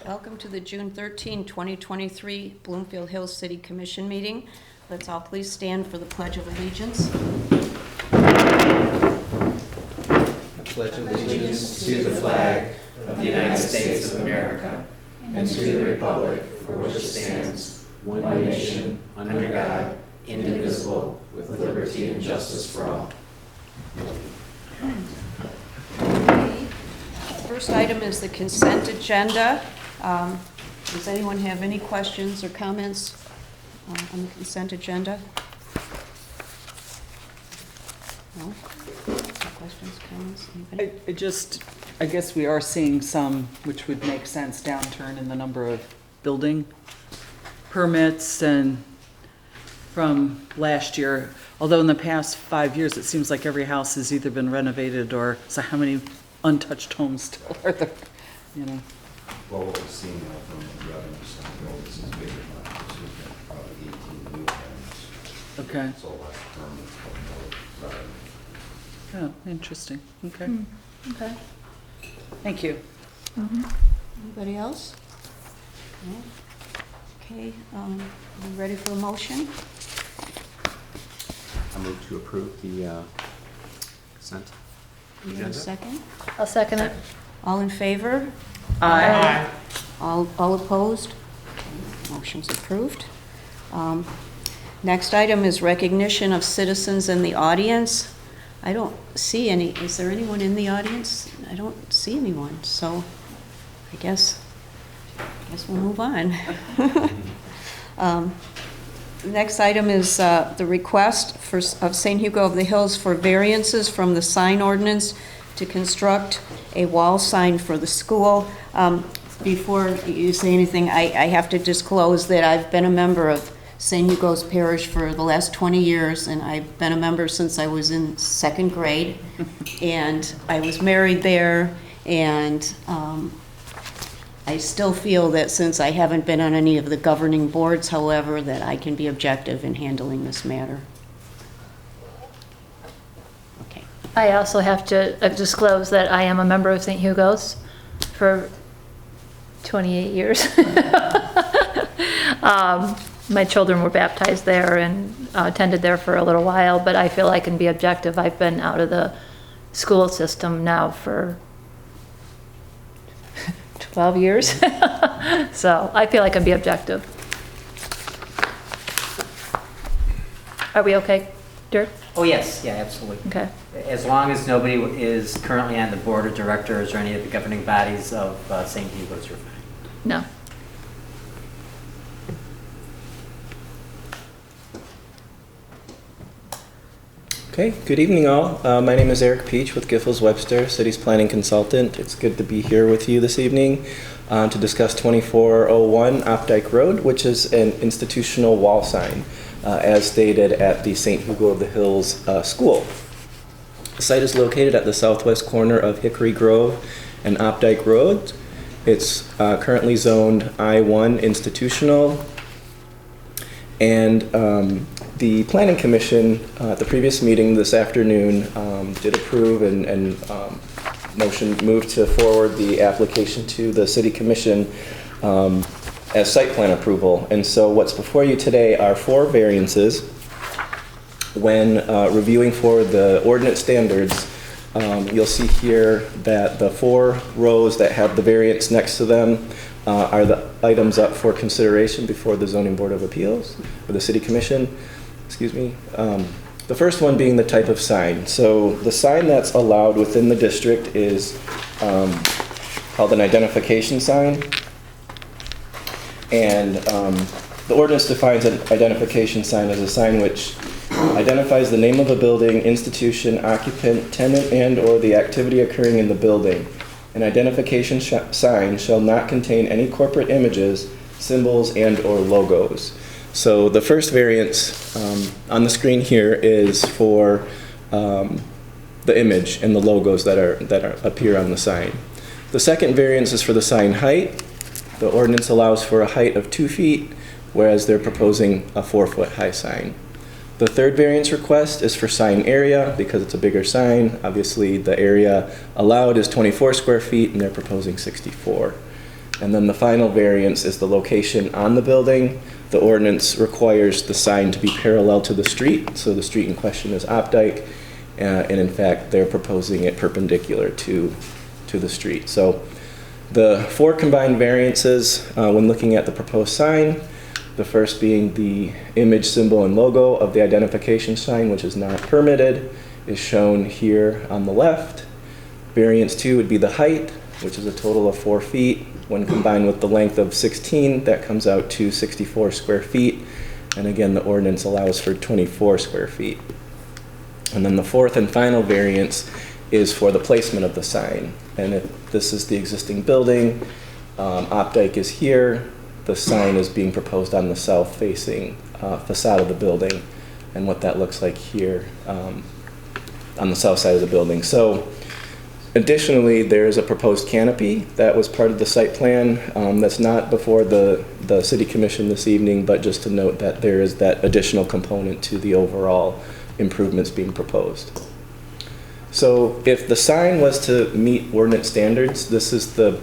Welcome to the June 13, 2023 Bloomfield Hills City Commission meeting. Let's all please stand for the Pledge of Allegiance. I pledge allegiance to the flag of the United States of America and to the republic for which it stands, one nation, under God, indivisible, with liberty and justice for all. First item is the consent agenda. Does anyone have any questions or comments on the consent agenda? No? No questions, comments? Anybody? I guess we are seeing some, which would make sense, downturn in the number of building permits and from last year. Although in the past 5 years, it seems like every house has either been renovated or, so how many untouched homes still are there, you know? Well, what we're seeing now from the revenue standpoint, this is bigger than that. So we've got probably 18 new homes. Okay. So less permits, but more revenue. Oh, interesting. Okay. Okay. Thank you. Anybody else? No? Okay, we ready for a motion? I move to approve the consent You have a agenda. second? I'll second it. All in favor? Aye. All opposed? Motion's approved. Next item is recognition of citizens in the audience. I don't see any. Is there anyone in the audience? I don't see anyone, so I guess we'll move on. Next item is the request of St. Hugo of the Hills for variances from the sign ordinance to construct a wall sign for the school. Before you say anything, I have to disclose that I've been a member of St. Hugo's Parish for the last 20 years, and I've been a member since I was in second grade. And I was married there, and I still feel that since I haven't been on any of the governing boards, however, that I can be objective in handling this matter. Okay. I also have to disclose that I am a member of St. Hugo's for 28 years. My children were baptized there and attended there for a little while, but I feel I can be objective. I've been out of the school system now for 12 years. So I feel I can be objective. Are we okay, Dirk? Oh, yes, yeah, absolutely. Okay. As long as nobody is currently on the board of directors or any of the governing bodies of St. Hugo's, you're fine. No. Okay, good evening all. My name is Eric Peach with Giffords Webster, City's Planning Consultant. It's good to be here with you this evening to discuss 2401 Opdyke Road, which is an institutional wall sign as stated at the St. Hugo of the Hills School. The site is located at the southwest corner of Hickory Grove and Opdyke Road. It's currently zoned I-1 institutional, and the Planning Commission at the previous meeting this afternoon did approve and moved to forward the application to the City Commission as site plan approval. And so what's before you today are 4 variances. When reviewing for the ordinance standards, you'll see here that the 4 rows that have the variance next to them are the items up for consideration before the Zoning Board of Appeals, or the City Commission, excuse me. The first one being the type of sign. So the sign that's allowed within the district is called an identification sign. And the ordinance defines an identification sign as a sign which identifies the name of a building, institution, occupant, tenant, and/or the activity occurring in the building. An identification sign shall not contain any corporate images, symbols, and/or logos. So the first variance on the screen here is for the image and the logos that appear on the sign. The second variance is for the sign height. The ordinance allows for a height of 2 feet, whereas they're proposing a 4-foot high sign. The third variance request is for sign area because it's a bigger sign. Obviously, the area allowed is 24 square feet, and they're proposing 64. And then the final variance is the location on the building. The ordinance requires the sign to be parallel to the street, so the street in question is Opdyke, and in fact, they're proposing it perpendicular to the street. So the 4 combined variances, when looking at the proposed sign, the first being the image, symbol, and logo of the identification sign, which is not permitted, is shown here on the left. Variance 2 would be the height, which is a total of 4 feet. When combined with the length of 16, that comes out to 64 square feet. And again, the ordinance allows for 24 square feet. And then the 4th and final variance is for the placement of the sign. And if this is the existing building, Opdyke is here, the sign is being proposed on the south-facing facade of the building, and what that looks like here on the south side of the building. So additionally, there is a proposed canopy that was part of the site plan that's not before the city commission this evening, but just to note that there is that additional component to the overall improvements being proposed. So if the sign was to meet ordinance standards, this is the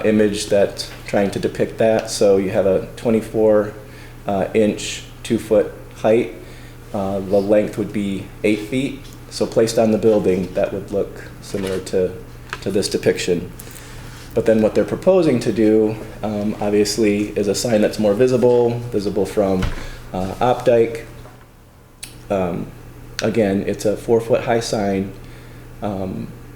image that's trying to depict that. So you have a 24 inch, 2-foot height. The length would be 8 feet. So placed on the building, that would look similar to this depiction. But then what they're proposing to do, obviously, is a sign that's more visible from Opdyke. Again, it's a 4-foot high sign,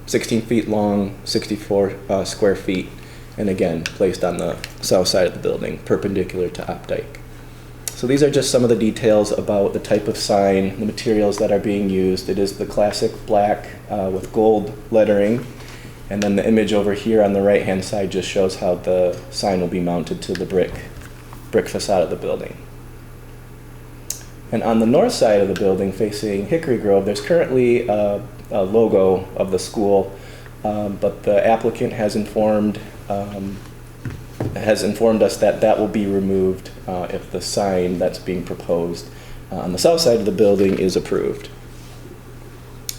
16 feet long, 64 square feet, and again, placed on the south side of the building, perpendicular to Opdyke. So these are just some of the details about the type of sign, the materials that are being used. It is the classic black with gold lettering. And then the image over here on the right-hand side just shows how the sign will be mounted to the brick facade of the building. And on the north side of the building facing Hickory Grove, there's currently a logo of the school, but the applicant has informed us that that will be removed if the sign that's being proposed on the south side of the building is approved.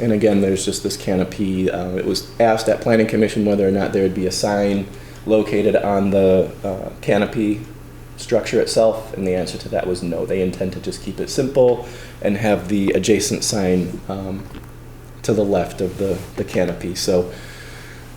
And again, there's just this canopy. It was asked at Planning Commission whether or not there would be a sign located on the canopy structure itself, and the answer to that was no. They intend to just keep it simple and have the adjacent sign to the left of the canopy. So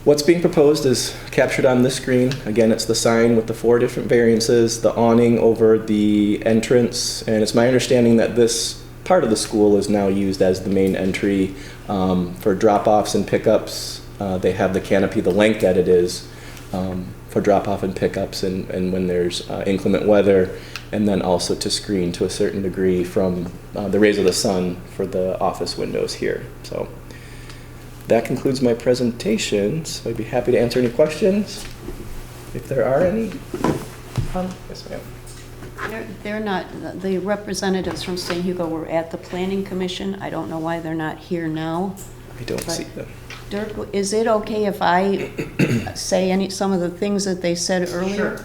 what's being proposed is captured on this screen. Again, it's the sign with the 4 different variances, the awning over the entrance, and it's my understanding that this part of the school is now used as the main entry for drop-offs and pickups. They have the canopy the length that it is for drop-off and pickups and when there's inclement weather, and then also to screen to a certain degree from the rays of the sun for the office windows here. So that concludes my presentation. So I'd be happy to answer any questions, if there are any. Yes, ma'am. They're not, the representatives from St. Hugo were at the Planning Commission. I don't know why they're not here now. I don't But see them. Dirk, is it okay if I say some of the things that they said earlier? Sure. To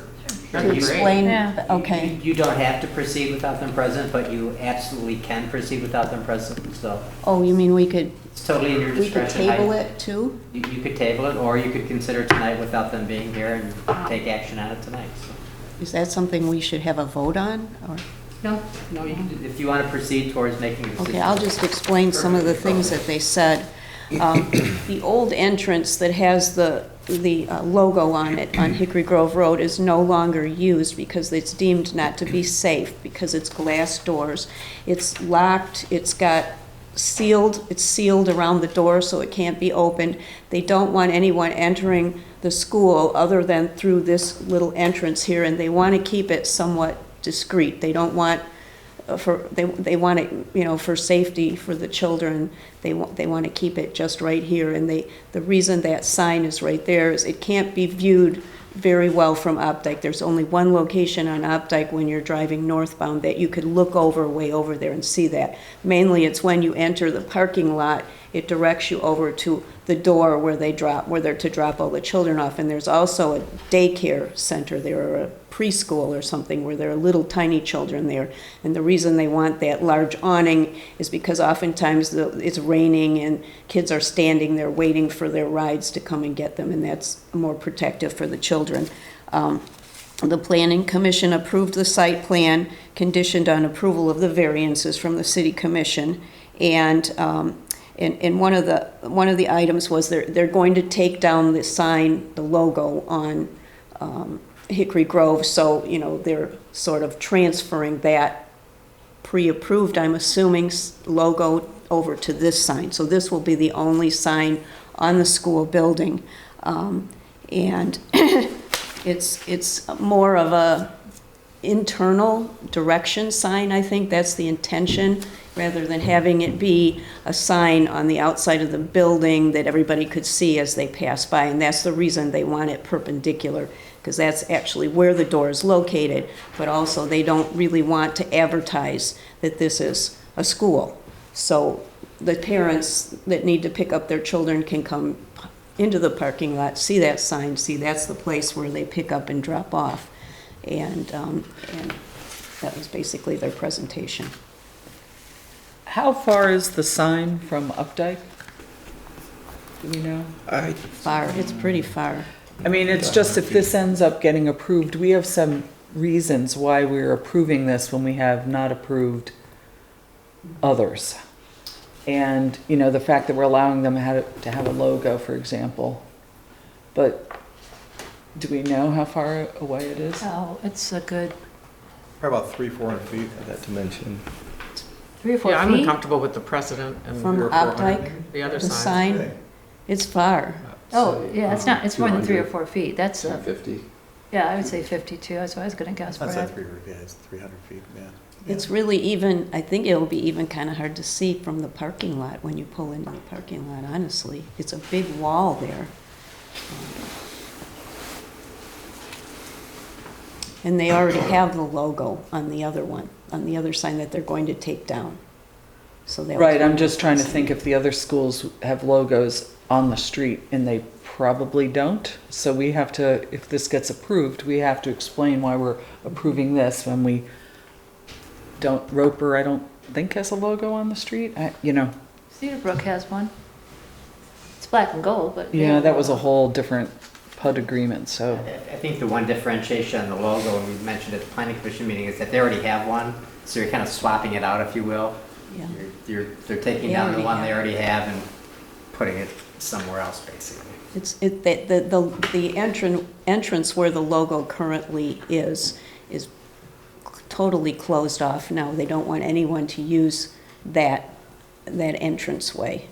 That'd be great. explain? Yeah. Okay. You don't have to proceed without them present, but you absolutely can proceed without them present, so Oh, you mean we could it's totally in your We could discretion. table it too? You could table it, or you could consider tonight without them being here and take action on it tonight, so. Is that something we should have a vote on? Or No, if you want to proceed towards making a decision. Okay, I'll just explain some of the things that they said. The old entrance that has the logo on it on Hickory Grove Road is no longer used because it's deemed not to be safe because it's glass doors. It's locked, it's sealed around the door so it can't be opened. They don't want anyone entering the school other than through this little entrance here, and they want to keep it somewhat discreet. They don't want they want it, for safety for the children. They want to keep it just right here, and the reason that sign is right there is it can't be viewed very well from Opdyke. There's only one location on Opdyke when you're driving northbound that you could look way over there and see that. Mainly it's when you enter the parking lot, it directs you over to the door where they're to drop all the children off. And there's also a daycare center there, or a preschool or something, where there are little tiny children there. And the reason they want that large awning is because oftentimes it's raining and kids are standing there waiting for their rides to come and get them, and that's more protective for the children. The Planning Commission approved the site plan conditioned on approval of the variances from the City Commission. And one of the items was they're going to take down the sign, the logo on Hickory Grove. So, they're sort of transferring that pre-approved, I'm assuming, logo over to this sign. So this will be the only sign on the school building. And it's more of a internal direction sign, I think. That's the intention, rather than having it be a sign on the outside of the building that everybody could see as they pass by. And that's the reason they want it perpendicular, because that's actually where the door is located. But also, they don't really want to advertise that this is a school. So the parents that need to pick up their children can come into the parking lot, see that sign, see that's the place where they pick up and drop off. And that was basically their presentation. How far is the sign from Updike? Do we know? Far, it's pretty far. I mean, it's just if this ends up getting approved, we have some reasons why we're approving this when we have not approved others. And, the fact that we're allowing them to have a logo, for example. But do we know how far away it is? Oh, it's a good Probably about 300-400 feet. That dimension. 3 or 4 Yeah, I'm feet. uncomfortable with the precedent and From 3 or 400. Updike, The other the sign. sign, it's far. Oh, yeah, it's more than 3 or 200, 4 feet. That's, 250. yeah, I would say 52. That's what I was gonna guess, I'd say Brad. 300, yeah, it's 300 feet, yeah. It's really even, I think it'll be even kind of hard to see from the parking lot when you pull into the parking lot, honestly. It's a big wall there. And they already have the logo on the other one, on the other sign that they're going to take down. So that was Right, I'm one just trying to thing. think if the other schools have logos on the street, and they probably don't. So we have to, if this gets approved, we have to explain why we're approving this when we don't. Roper, I don't think, has a logo on the street. Cedar Brook has one. It's black and gold, but. Yeah, that was a whole different PUD agreement, so. I think the one differentiation on the logo, and we mentioned at the planning commission meeting, is that they already have one, so you're kind of swapping it out, if you will. Yeah. They're taking They down the already one they have already have and putting it somewhere else, basically. The entrance where the logo currently is totally closed off now. They don't want anyone to use that entranceway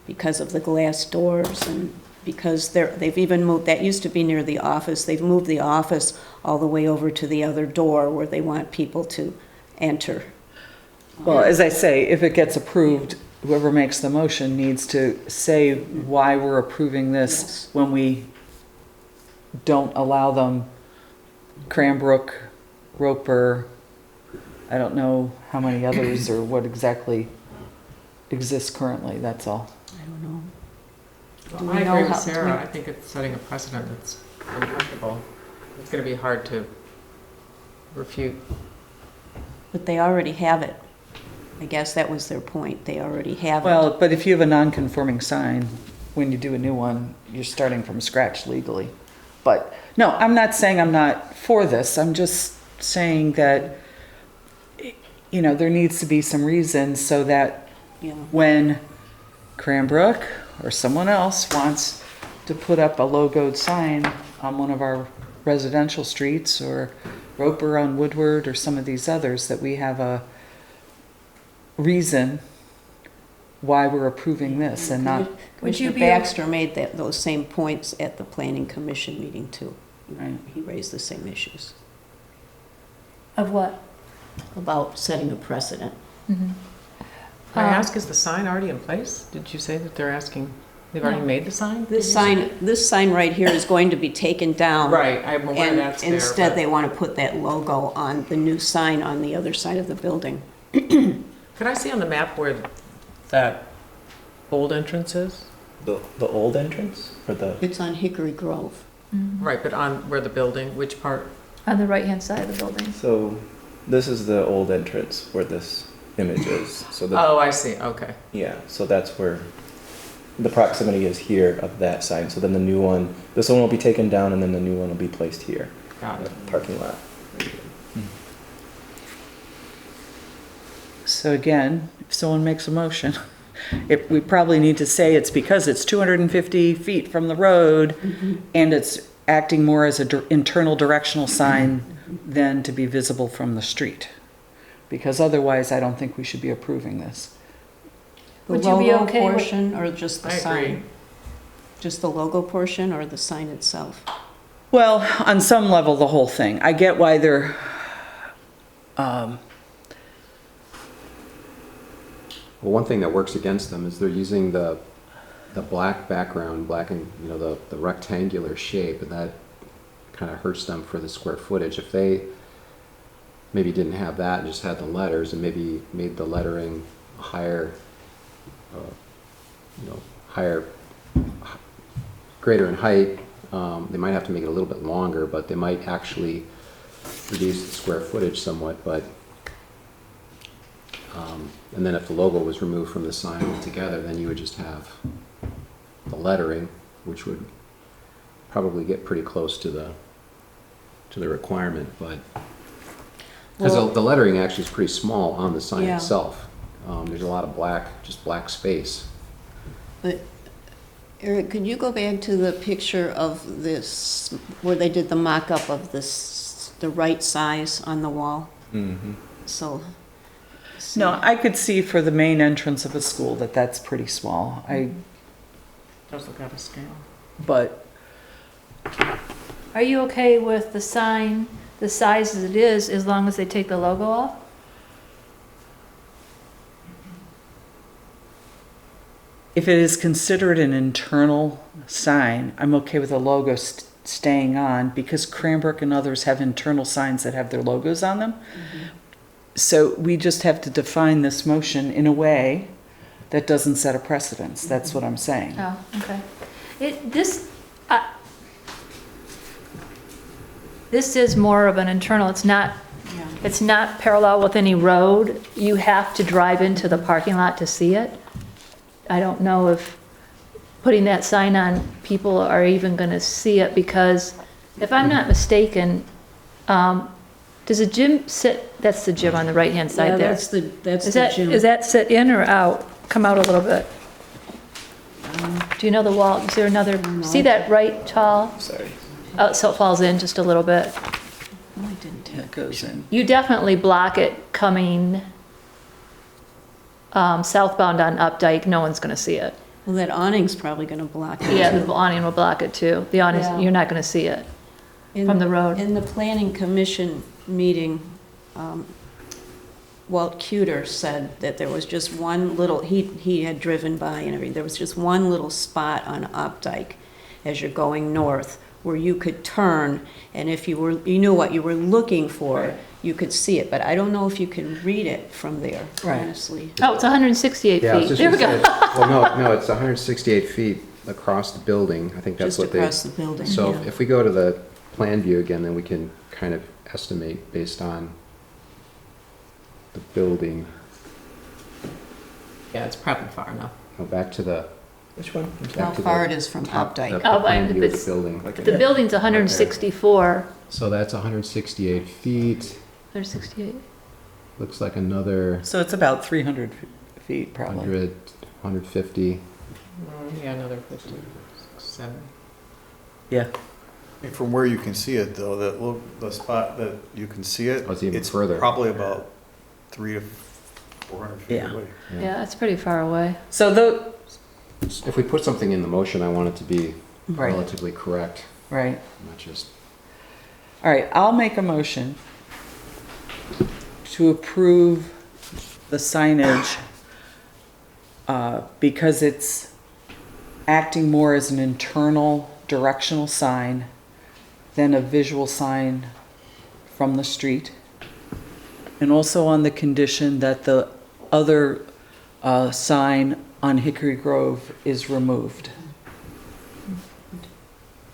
because of the glass doors and because they've even moved, that used to be near the office. They've moved the office all the way over to the other door where they want people to enter. Well, as I say, if it gets approved, whoever makes the motion needs to say why we're approving this Yes. when we don't allow them Cranbrook, Roper, I don't know how many others or what exactly exists currently, that's all. I don't know. Do Well, we I know agree with how- Sarah. I think it's setting a precedent that's uncomfortable. It's going to be hard to refute. But they already have it. I guess that was their point. They already have it. Well, but if you have a non-conforming sign, when you do a new one, you're starting from scratch legally. But, no, I'm not saying I'm not for this. I'm just saying that, there needs to be some reason so that Yeah. when Cranbrook or someone else wants to put up a logoed sign on one of our residential streets or Roper on Woodward or some of these others, that we have a reason why we're approving this and not, Would you Commissioner be- Baxter made those same points at the planning commission meeting too. Right. He raised the same issues Of what? about setting a precedent. Mhm. Can I ask, is the sign already in place? Did you say that they're asking, they've already No. made the sign? This sign right here is going to be taken down. Right, I'm aware And that's there. instead, but- they want to put that logo on the new sign on the other side of the building. Could I see on the map where that old entrance is? The old entrance or the? It's on Hickory Grove. Right, but on where the building, which part? On the right-hand side of the building. So this is the old entrance where this image is. So the Oh, I see, okay. yeah. So that's where the proximity is here of that sign. So then the new one, this one will be taken down, and then the new one will be placed here. Got it. parking lot. So again, if someone makes a motion, we probably need to say it's because it's 250 feet from the road and it's acting more as an internal directional sign than to be visible from the street. Because otherwise, I don't think we should be approving this. The Would you be logo okay with- portion or just the I agree. sign? Just the logo portion or the sign itself? Well, on some level, the whole thing. I get why they're, Well, one thing that works against them is they're using the black background, black and, you know, the rectangular shape, and that kind of hurts them for the square footage. If they maybe didn't have that and just had the letters and maybe made the lettering higher, higher, greater in height, they might have to make it a little bit longer, but they might actually reduce the square footage somewhat, but and then if the logo was removed from the sign altogether, then you would just have the lettering, which would probably get pretty close to the requirement, but because Well- the lettering actually is pretty small on the sign Yeah. itself. There's a lot of just black space. But Eric, could you go back to the picture of this, where they did the mock-up of this, the right size on the wall? Mm-hmm. So. no, I could see for the main entrance of a school that that's pretty small. Does look out of scale. But Are you okay with the sign, the size as it is, as long as they take the logo off? if it is considered an internal sign, I'm okay with the logo staying on because Cranbrook and others have internal signs that have their logos on them. So we just have to define this motion in a way that doesn't set a precedence. That's what I'm saying. Oh, okay. This is more of an internal, it's not parallel with any road. You have to drive into the parking lot to see it. I don't know if putting that sign on, people are even gonna see it, because if I'm not mistaken, does the gym sit, that's the gym on the right-hand Yeah, side there. that's the Is that, gym. is that sit in or out? Come out a little bit. Do you know the wall? Is there another, see that right tall? Sorry. Oh, so it falls in just a little bit. No, I didn't take It goes in. You definitely block it coming southbound on Updike. No one's gonna see it. Well, that awning's probably gonna block it. Yeah, the awning will block it too. The awning, Yeah. you're not gonna see it In- from the road. In the planning commission meeting, Walt Cuter said that there was just one little, he had driven by and everything, there was just one little spot on Updike as you're going north where you could turn, and if you knew what you were looking for, you could see it, but I don't know if you can read it from there, Right. honestly. Oh, it's 168 Yeah, I was feet. just There we gonna go. say, well, no, it's 168 feet across the building. I think that's Just what they. across the building, So yeah. if we go to the plan view again, then we can kind of estimate based on the building. Yeah, it's probably far enough. Go back to the. Which one? I'm sorry. How back to far the it is from top- Updike. the Oh, plan but view of it's- the building. The building's 164. So that's 168 feet. 168. Looks like another So it's about 300 feet probably. 100, 150. Yeah, another 50, 7. Yeah. And from where you can see it, though, the spot that you can see it, Oh, it's even further. probably about 300 to 400 feet Yeah. away. Yeah, it's pretty far away. So If we put something in the motion, I want it to be Right. relatively correct, right. not just. All right, I'll make a motion to approve the signage because it's acting more as an internal directional sign than a visual sign from the street. And also on the condition that the other sign on Hickory Grove is removed.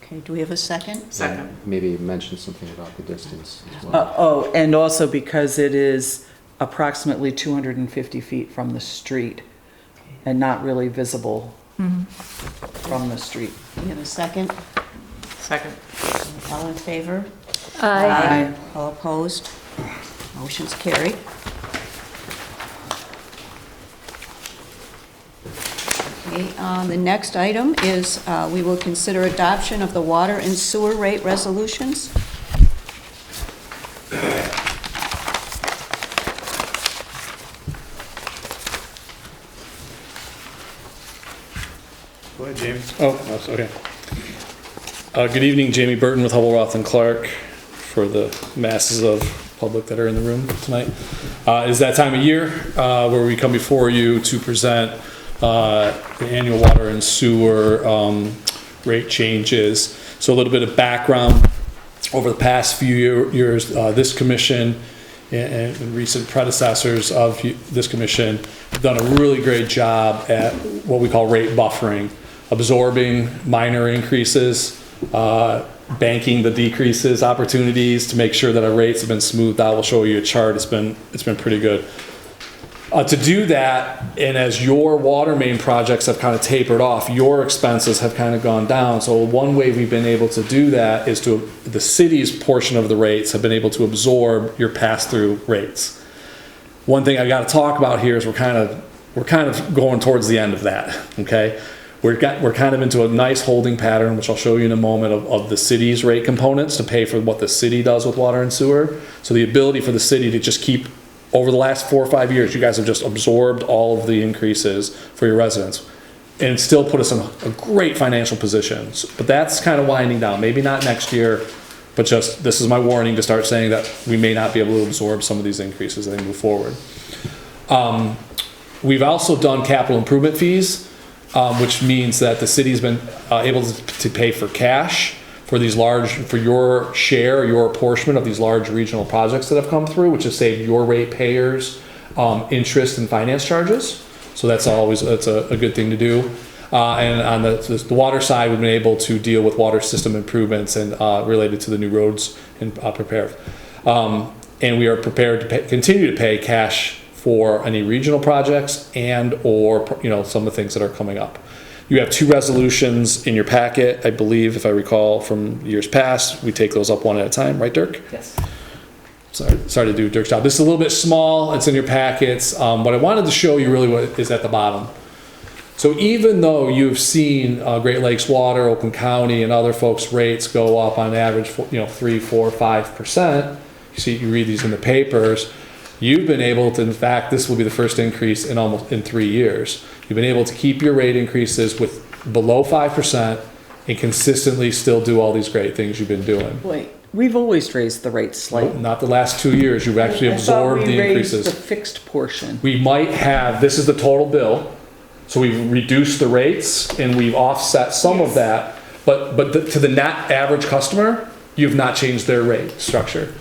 Okay, do we have a second? Second. Maybe mention something about the distance as well. Oh, and also because it is approximately 250 feet from the street and not really visible from the street. Do we have a second? Second. All in favor? Aye. All opposed? Motion's carried. Okay, the next item is we will consider adoption of the water and sewer rate resolutions. Go ahead, James. Oh, that's okay. Good evening, Jamie Burton with Hubble, Roth and Clark, for the masses of public that are in the room tonight. It is that time of year where we come before you to present the annual water and sewer rate changes. So a little bit of background. Over the past few years, this commission and recent predecessors of this commission have done a really great job at what we call rate buffering, absorbing minor increases, banking the decreases, opportunities to make sure that our rates have been smoothed out. We'll show you a chart. It's been pretty good. To do that, and as your water main projects have kind of tapered off, your expenses have kind of gone down. So one way we've been able to do that is to, the city's portion of the rates have been able to absorb your pass-through rates. One thing I got to talk about here is we're kind of going towards the end of that, okay? We're kind of into a nice holding pattern, which I'll show you in a moment, of the city's rate components to pay for what the city does with water and sewer. So the ability for the city to just keep, over the last 4 or 5 years, you guys have just absorbed all of the increases for your residents and still put us in a great financial position. But that's kind of winding down. Maybe not next year, but just, this is my warning to start saying that we may not be able to absorb some of these increases as they move forward. We've also done capital improvement fees, which means that the city's been able to pay for cash for these large, for your share, your apportionment of these large regional projects that have come through, which has saved your ratepayers interest and finance charges. So that's always, that's a good thing to do. And on the water side, we've been able to deal with water system improvements and related to the new roads and prepare. And we are prepared to continue to pay cash for any regional projects and or some of the things that are coming up. You have 2 resolutions in your packet, I believe, if I recall from years past. We take those up one at a time, right, Dirk? Yes. Sorry to do Dirk's job. This is a little bit small. It's in your packets. What I wanted to show you really what is at the bottom. So even though you've seen Great Lakes Water, Oakland County, and other folks' rates go up on average, 3, 4, 5%, you read these in the papers. You've been able to, in fact, this will be the first increase in 3 years. You've been able to keep your rate increases with below 5% and consistently still do all these great things you've been doing. Wait, we've always raised the rates slightly. Not the last 2 years. You've actually absorbed the increases. I thought we raised the fixed portion. We might have, this is the total bill, so we've reduced the rates and we've offset some of that, but to the net average customer, you've not changed their rate structure.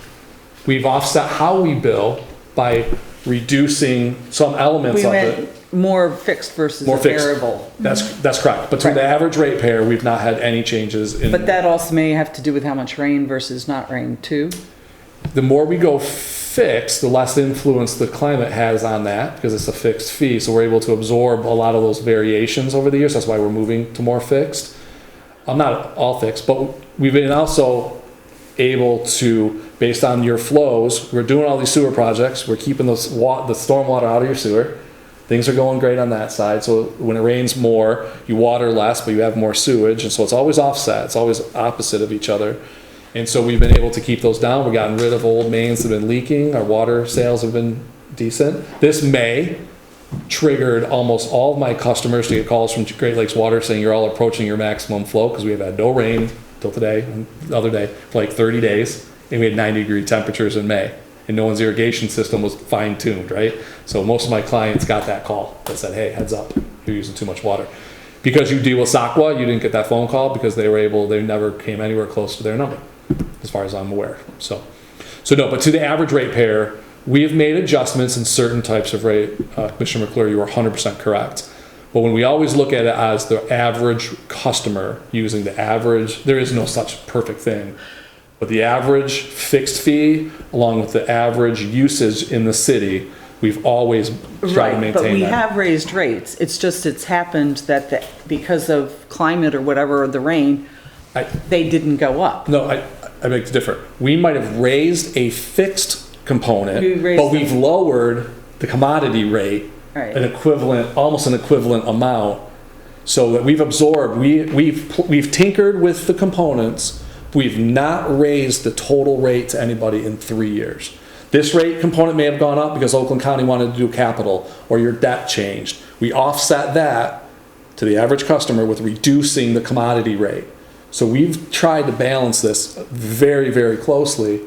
We've offset how we bill by reducing some elements of it. More fixed versus More fixed. variable. That's correct. But to the average ratepayer, we've not had any changes in. But that also may have to do with how much rain versus not rain too. The more we go fixed, the less influence the climate has on that because it's a fixed fee. So we're able to absorb a lot of those variations over the years. That's why we're moving to more fixed. I'm not all fixed, but we've been also able to, based on your flows, we're doing all these sewer projects. We're keeping the storm water out of your sewer. Things are going great on that side. So when it rains more, you water less, but you have more sewage. And so it's always offset. It's always opposite of each other. And so we've been able to keep those down. We've gotten rid of old mains that have been leaking. Our water sales have been decent. This May triggered almost all of my customers to get calls from Great Lakes Water saying you're all approaching your maximum flow because we have had no rain till today and the other day for like 30 days. And we had 90-degree temperatures in May. And no one's irrigation system was fine-tuned, right? So most of my clients got that call that said, hey, heads up, you're using too much water. Because you deal with SACWA, you didn't get that phone call because they never came anywhere close to their number, as far as I'm aware. So no, but to the average ratepayer, we have made adjustments in certain types of rate. Commissioner McClure, you are 100% correct. But when we always look at it as the average customer using the average, there is no such perfect thing. But the average fixed fee, along with the average usage in the city, we've always tried to maintain that. But we have raised rates. It's just, it's happened that because of climate or whatever, or the rain, they didn't go up. No, I beg to differ. We might have raised a fixed component, We raised but we've lowered the commodity rate Right. an equivalent, almost an equivalent amount, so that we've absorbed, we've tinkered with the components. We've not raised the total rate to anybody in 3 years. This rate component may have gone up because Oakland County wanted to do capital, or your debt changed. We offset that to the average customer with reducing the commodity rate. So we've tried to balance this very, very closely,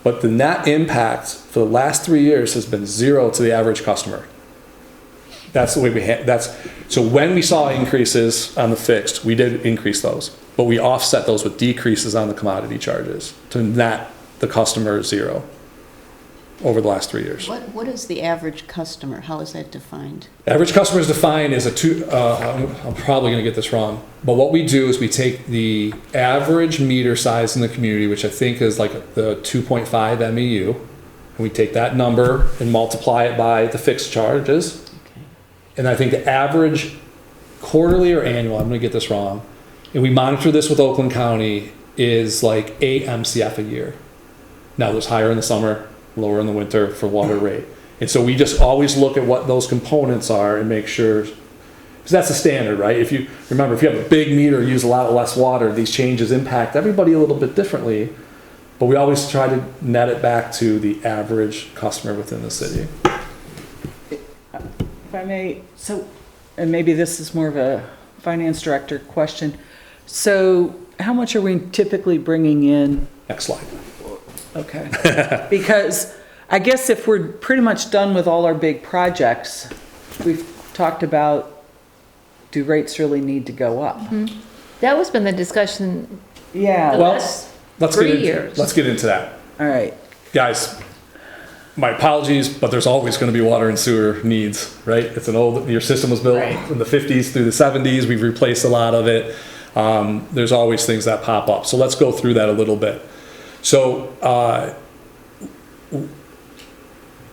but the net impact for the last 3 years has been zero to the average customer. That's the way so when we saw increases on the fixed, we did increase those, but we offset those with decreases on the commodity charges to net the customer zero over the last 3 years. What is the average customer? How is that defined? Average customer is defined as I'm probably going to get this wrong, but what we do is we take the average meter size in the community, which I think is like the 2.5 MEU, and we take that number and multiply it by the fixed charges. And I think the average quarterly or annual, I'm going to get this wrong, and we monitor this with Oakland County, is like 8 MCF a year. Now, there's higher in the summer, lower in the winter for water rate. And so we just always look at what those components are and make sure, because that's the standard, right? If you remember, if you have a big meter, use a lot less water, these changes impact everybody a little bit differently, but we always try to net it back to the average customer within the city. If I may, and maybe this is more of a finance director question. So how much are we typically bringing in? Next slide. Okay. Because I guess if we're pretty much done with all our big projects, we've talked about, do rates really need to go up? That was been the discussion Yeah. the Well, last let's 3 years. Let's get into that. All right. Guys, my apologies, but there's always going to be water and sewer needs, right? It's your system was built in the 50s through the 70s. We've replaced a lot of it. There's always things that pop up. So let's go through that a little bit. So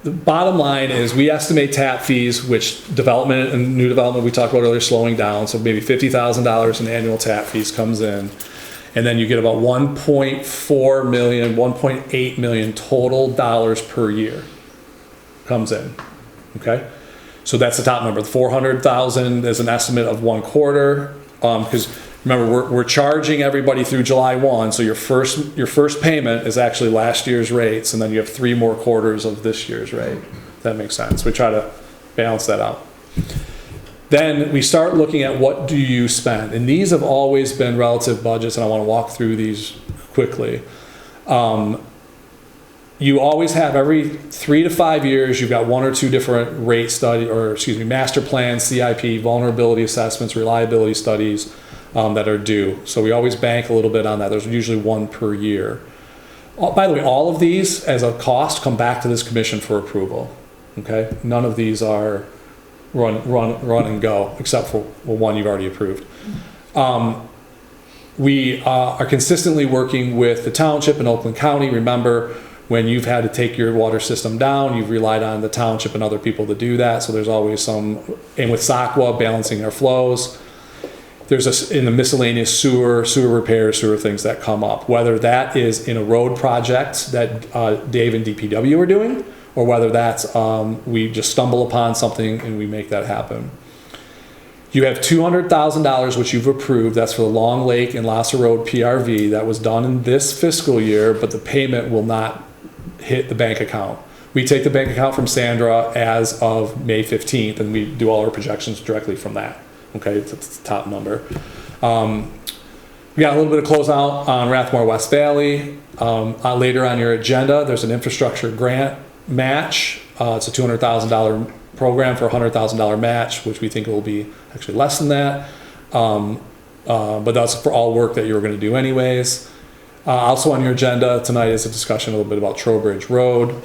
the bottom line is we estimate tap fees, which development and new development we talked about earlier slowing down. So maybe $50,000 in annual tap fees comes in. And then you get about 1.4 million, 1.8 million total dollars per year comes in, okay? So that's the top number. The 400,000 is an estimate of 1 quarter, because remember, we're charging everybody through July 1, so your first payment is actually last year's rates, and then you have 3 more quarters of this year's rate. That makes sense. We try to balance that out. Then we start looking at what do you spend, and these have always been relative budgets, and I want to walk through these quickly. You always have every 3 to 5 years, you've got 1 or 2 different rate study, master plans, CIP, vulnerability assessments, reliability studies that are due. So we always bank a little bit on that. There's usually 1 per year. By the way, all of these as a cost come back to this commission for approval. Okay, none of these are run and go, except for one you've already approved. We are consistently working with the township and Oakland County. Remember, when you've had to take your water system down, you've relied on the township and other people to do that. So there's always some, and with SACWA balancing our flows, there's in the miscellaneous sewer repairs, sewer things that come up, whether that is in a road project that Dave and DPW are doing, or whether that's we just stumble upon something and we make that happen. You have $200,000, which you've approved. That's for the Long Lake and Lassa Road PRV. That was done in this fiscal year, but the payment will not hit the bank account. We take the bank account from Sandra as of May 15th, and we do all our projections directly from that. Okay, it's the top number. We got a little bit of closeout on Rathmore West Valley. Later on your agenda, there's an infrastructure grant match. It's a $200,000 program for a $100,000 match, which we think will be actually less than that. But that's for all work that you were going to do anyways. Also on your agenda tonight is a discussion a little bit about Trowbridge Road.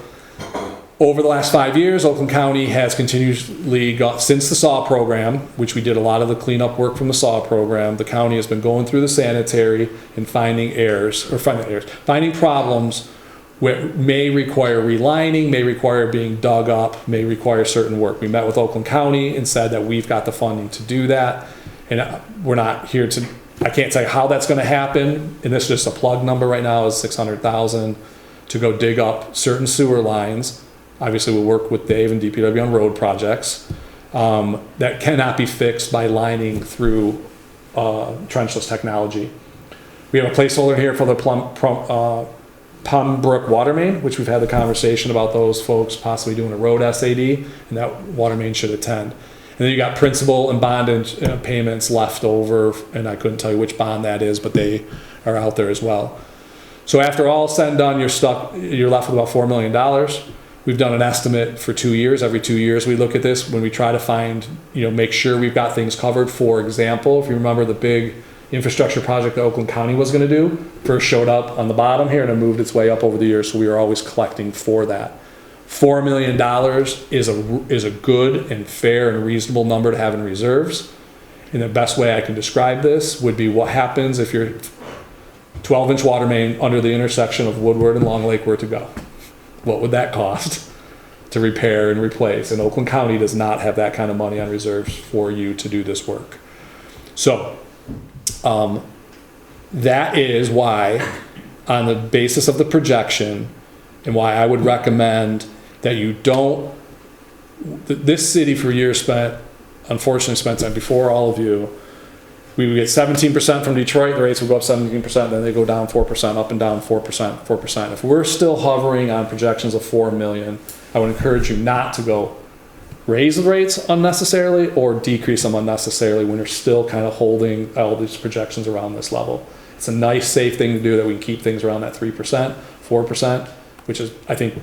Over the last 5 years, Oakland County has continuously got, since the SAW program, which we did a lot of the cleanup work from the SAW program, the county has been going through the sanitary and finding problems which may require relining, may require being dug up, may require certain work. We met with Oakland County and said that we've got the funding to do that. And we're not here to I can't tell you how that's gonna happen, and this is just a plug number right now, is 600,000 to go dig up certain sewer lines. Obviously, we'll work with Dave and DPW on road projects, that cannot be fixed by lining through, trenchless technology. We have a placeholder here for the Pembroke water main, which we've had the conversation about those folks possibly doing a road SAD, and that water main should attend. And then you got principal and bond and payments left over, and I couldn't tell you which bond that is, but they are out there as well. So after all said and done, you're left with about $4 million. We've done an estimate for 2 years. Every 2 years we look at this when we try to find, make sure we've got things covered. For example, if you remember the big infrastructure project that Oakland County was going to do, first showed up on the bottom here and it moved its way up over the years, so we were always collecting for that. $4 million is a good and fair and reasonable number to have in reserves. And the best way I can describe this would be what happens if your 12-inch water main under the intersection of Woodward and Long Lake were to go. What would that cost to repair and replace? And Oakland County does not have that kind of money on reserves for you to do this work. So that is why, on the basis of the projection, and why I would recommend that you don't, this city for years unfortunately spent time before all of you, we would get 17% from Detroit, the rates would go up 17%, then they go down 4%, up and down 4%, 4%. If we're still hovering on projections of 4 million, I would encourage you not to go raise the rates unnecessarily or decrease them unnecessarily when you're still kind of holding all these projections around this level. It's a nice, safe thing to do, that we can keep things around that 3%, 4%, which is, I think,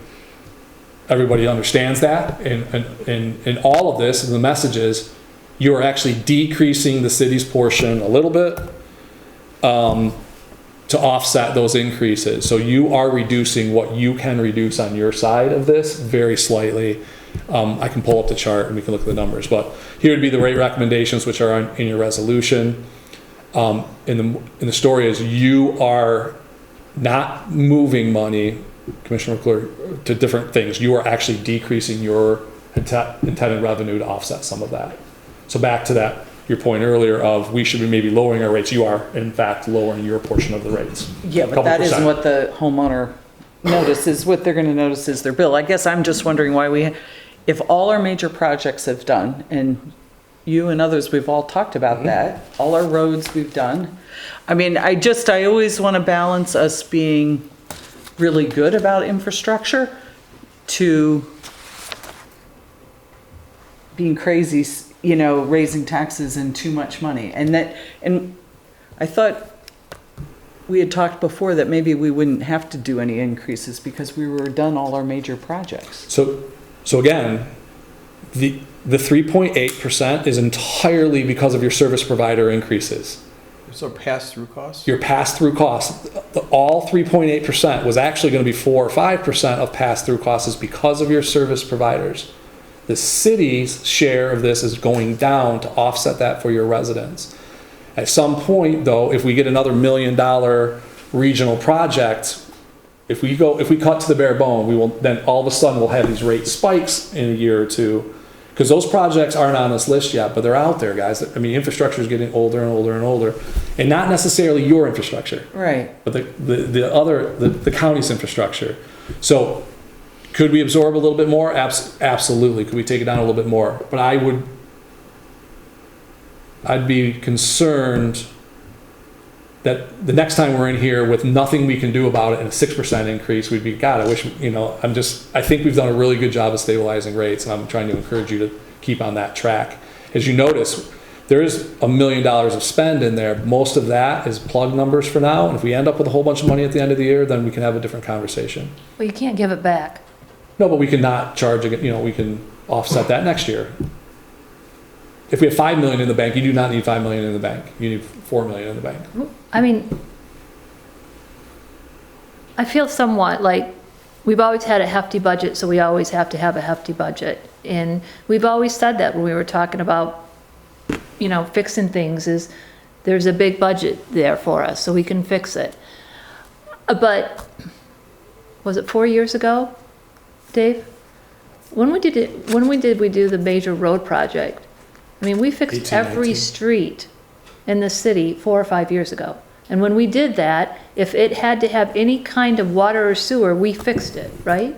everybody understands that. And all of this, the message is, you are actually decreasing the city's portion a little bit to offset those increases. So you are reducing what you can reduce on your side of this very slightly. I can pull up the chart and we can look at the numbers, but here would be the rate recommendations, which are in your resolution. And the story is, you are not moving money, Commissioner McClure, to different things. You are actually decreasing your intended revenue to offset some of that. So back to that, your point earlier of we should be maybe lowering our rates. You are, in fact, lowering your portion of the rates. Yeah, but that isn't what the homeowner notices. What they're going to notice is their bill. I guess I'm just wondering why if all our major projects have done, and you and others, we've all talked about that, all our roads we've done. I mean, I always want to balance us being really good about infrastructure to being crazy, raising taxes and too much money. And I thought we had talked before that maybe we wouldn't have to do any increases because we were done all our major projects. So again, the 3.8% is entirely because of your service provider increases. So pass-through costs? Your pass-through costs, all 3.8% was actually going to be 4 or 5% of pass-through costs is because of your service providers. The city's share of this is going down to offset that for your residents. At some point, though, if we get another $1 million regional project, if we cut to the bare bone, then all of a sudden we'll have these rate spikes in a year or two, because those projects aren't on this list yet, but they're out there, guys. I mean, infrastructure is getting older and older and older, and not necessarily your infrastructure, right? But the county's infrastructure. So, could we absorb a little bit more? Absolutely. Could we take it down a little bit more? But I'd be concerned that the next time we're in here with nothing we can do about it and a 6% increase, we'd be, God, I wish, I think we've done a really good job of stabilizing rates, and I'm trying to encourage you to keep on that track. As you notice, there is $1 million of spend in there. Most of that is plug numbers for now, and if we end up with a whole bunch of money at the end of the year, then we can have a different conversation. Well, you can't give it back. No, but we can not charge it, we can offset that next year. If we have $5 million in the bank, you do not need $5 million in the bank. You need $4 million in the bank. I mean, I feel somewhat like we've always had a hefty budget, so we always have to have a hefty budget. And we've always said that when we were talking about, fixing things, is there's a big budget there for us, so we can fix it. But was it 4 years ago, Dave? When we did we do the major road project? I mean, we fixed 18, every 19. street in this city 4 or 5 years ago. And when we did that, if it had to have any kind of water or sewer, we fixed it, right?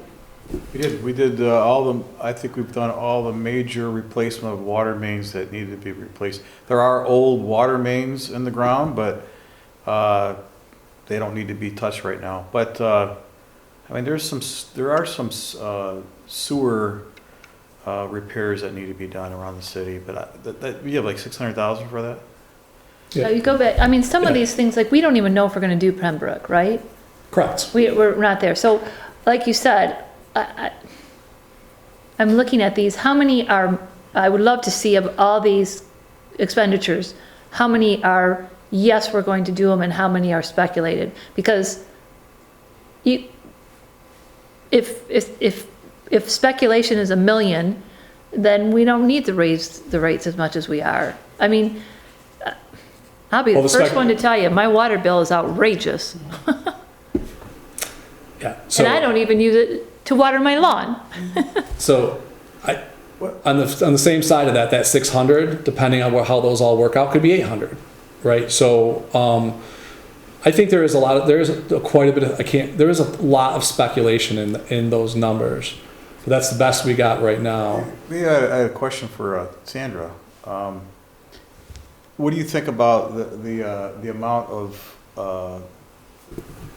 We did I think we've done all the major replacement of water mains that needed to be replaced. There are old water mains in the ground, but they don't need to be touched right now. But, I mean, there are some sewer repairs that need to be done around the city, but we have like 600,000 for that? So you go back, I mean, some of these things, like, we don't even know if we're gonna do Pembroke, right? Correct. We're not there. So, like you said, I'm looking at these, how many are, I would love to see of all these expenditures, how many are, yes, we're going to do them, and how many are speculated? Because if speculation is 1 million, then we don't need to raise the rates as much as we are. I mean, I'll be Well, the the first one to tell you, my water bill is outrageous. Yeah. So, And I don't even use it to water my lawn. So, on the same side of that 600, depending on how those all work out, could be 800, right? So, I think there is a lot of speculation in those numbers. But that's the best we got right now. I had a question for Sandra. What do you think about the amount of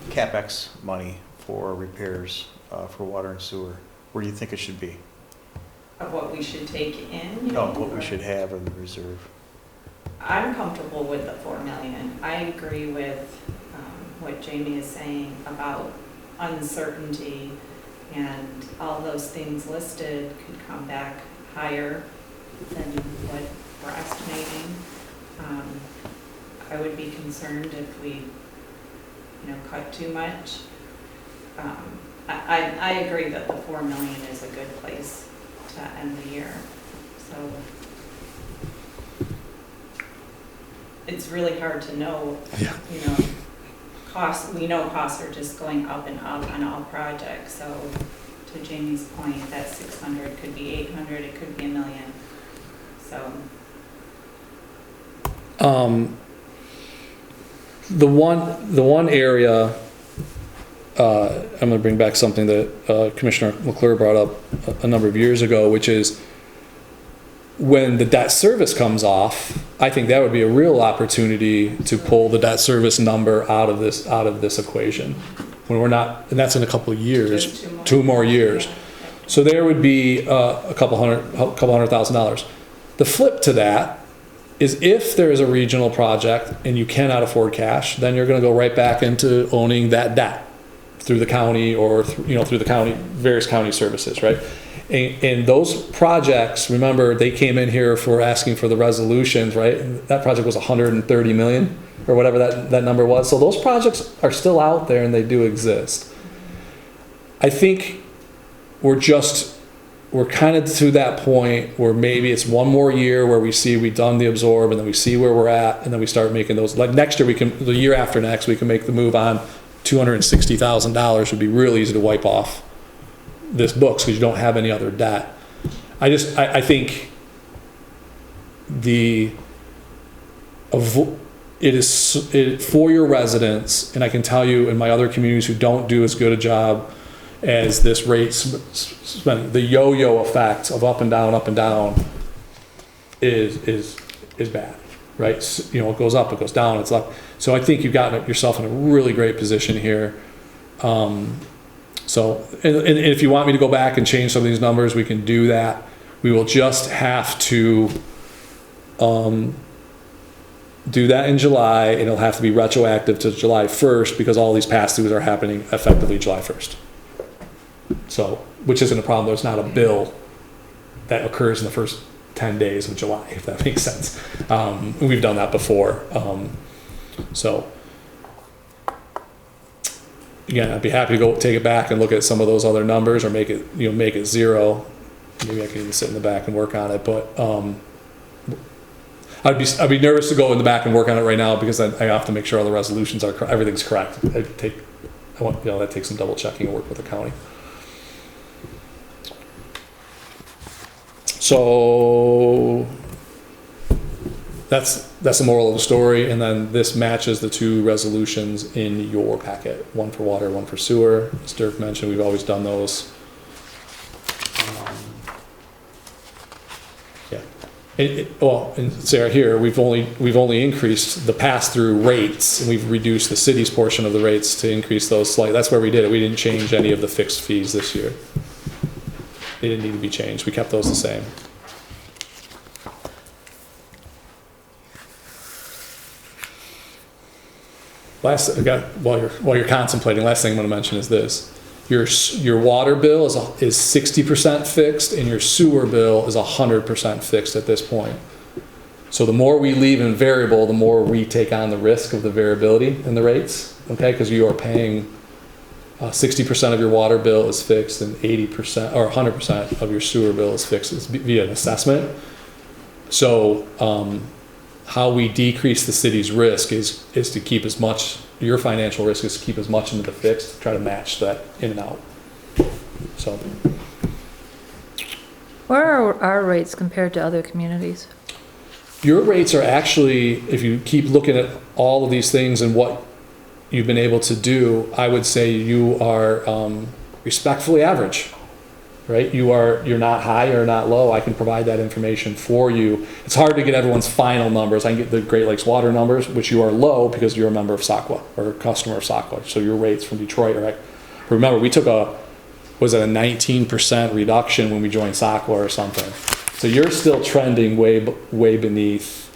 CapEx money for repairs for water and sewer? Where do you think it should be? Of what we should take in? No, what we should have in the reserve. I'm comfortable with the 4 million. I agree with what Jamie is saying about uncertainty, and all those things listed could come back higher than what we're estimating. I would be concerned if we, cut too much. I agree that the 4 million is a good place to end the year. So it's really hard to know, costs. We know costs are just going up and up on all projects. So to Jamie's point, that 600 could be 800, it could be 1 million. So. The one area, I'm going to bring back something that Commissioner McClure brought up a number of years ago, which is when the debt service comes off. I think that would be a real opportunity to pull the debt service number out of this equation. When we're not, and that's in a couple of years, Just 2 more years. Yeah. So there would be a couple $100,000. The flip to that is if there is a regional project and you cannot afford cash, then you're going to go right back into owning that debt through the county or through the county, various county services, right? And those projects, remember, they came in here for asking for the resolutions, right? And that project was 130 million or whatever that number was. So those projects are still out there and they do exist. I think we're kind of to that point where maybe it's one more year where we've done the absorb and then we see where we're at and then we start making those. Like next year, the year after next, we can make the move on $260,000 would be real easy to wipe off this books because you don't have any other debt. I think it is for your residents, and I can tell you in my other communities who don't do as good a job as this rate spending, the yo-yo effect of up and down is bad, right? It goes up, it goes down, it's up. So I think you've gotten yourself in a really great position here. So if you want me to go back and change some of these numbers, we can do that. We will just have to do that in July, and it'll have to be retroactive to July 1st because all these pass-throughs are happening effectively July 1st. So, which isn't a problem. There's not a bill that occurs in the first 10 days of July, if that makes sense. We've done that before. So, again, I'd be happy to go take it back and look at some of those other numbers or make it zero. Maybe I can even sit in the back and work on it, but I'd be nervous to go in the back and work on it right now because I have to make sure all the resolutions are everything's correct. That takes some double checking and work with the county. So that's the moral of the story. And then this matches the two resolutions in your packet, one for water, one for sewer. As Dirk mentioned, we've always done those. Well, and Sarah, here, we've only increased the pass-through rates, and we've reduced the city's portion of the rates to increase those slightly. That's where we did it. We didn't change any of the fixed fees this year. They didn't need to be changed. We kept those the same. While you're contemplating, last thing I'm gonna mention is this. Your water bill is 60% fixed, and your sewer bill is 100% fixed at this point. So the more we leave in variable, the more we take on the risk of the variability in the rates, okay? Because you are paying 60% of your water bill is fixed, and 80% or 100% of your sewer bill is fixed via an assessment. So how we decrease the city's risk is to keep as much, your financial risk is to keep as much into the fixed, try to match that in and out. So. Where are our rates compared to other communities? Your rates are actually, if you keep looking at all of these things and what you've been able to do, I would say you are respectfully average. Right? You're not high or not low. I can provide that information for you. It's hard to get everyone's final numbers. I can get the Great Lakes Water numbers, which you are low because you're a member of SACWA or a customer of SACWA. So your rates from Detroit are, remember, we took a 19% reduction when we joined SACWA or something. So you're still trending way beneath.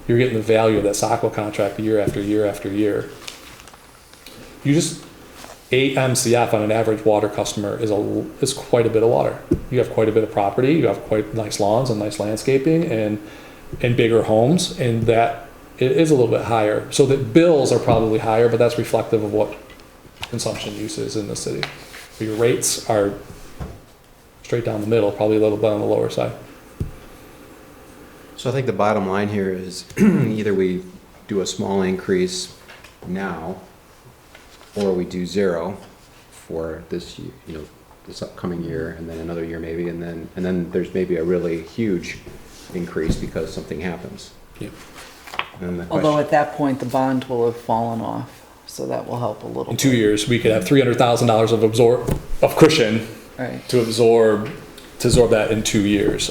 You're getting the value of that SACWA contract year after year after year. You just 8 MCF on an average water customer is quite a bit of water. You have quite a bit of property, you have quite nice lawns and nice landscaping and bigger homes, and that it is a little bit higher. So the bills are probably higher, but that's reflective of what consumption use is in the city. But your rates are straight down the middle, probably a little bit on the lower side. So I think the bottom line here is either we do a small increase now, or we do zero for this year, this upcoming year, and then another year maybe, and then there's maybe a really huge increase because something happens. Yeah. And the Although question, at that point, the bond will have fallen off, so that will help a little In bit. 2 years, we could have $300,000 of cushion Right. to absorb that in 2 years.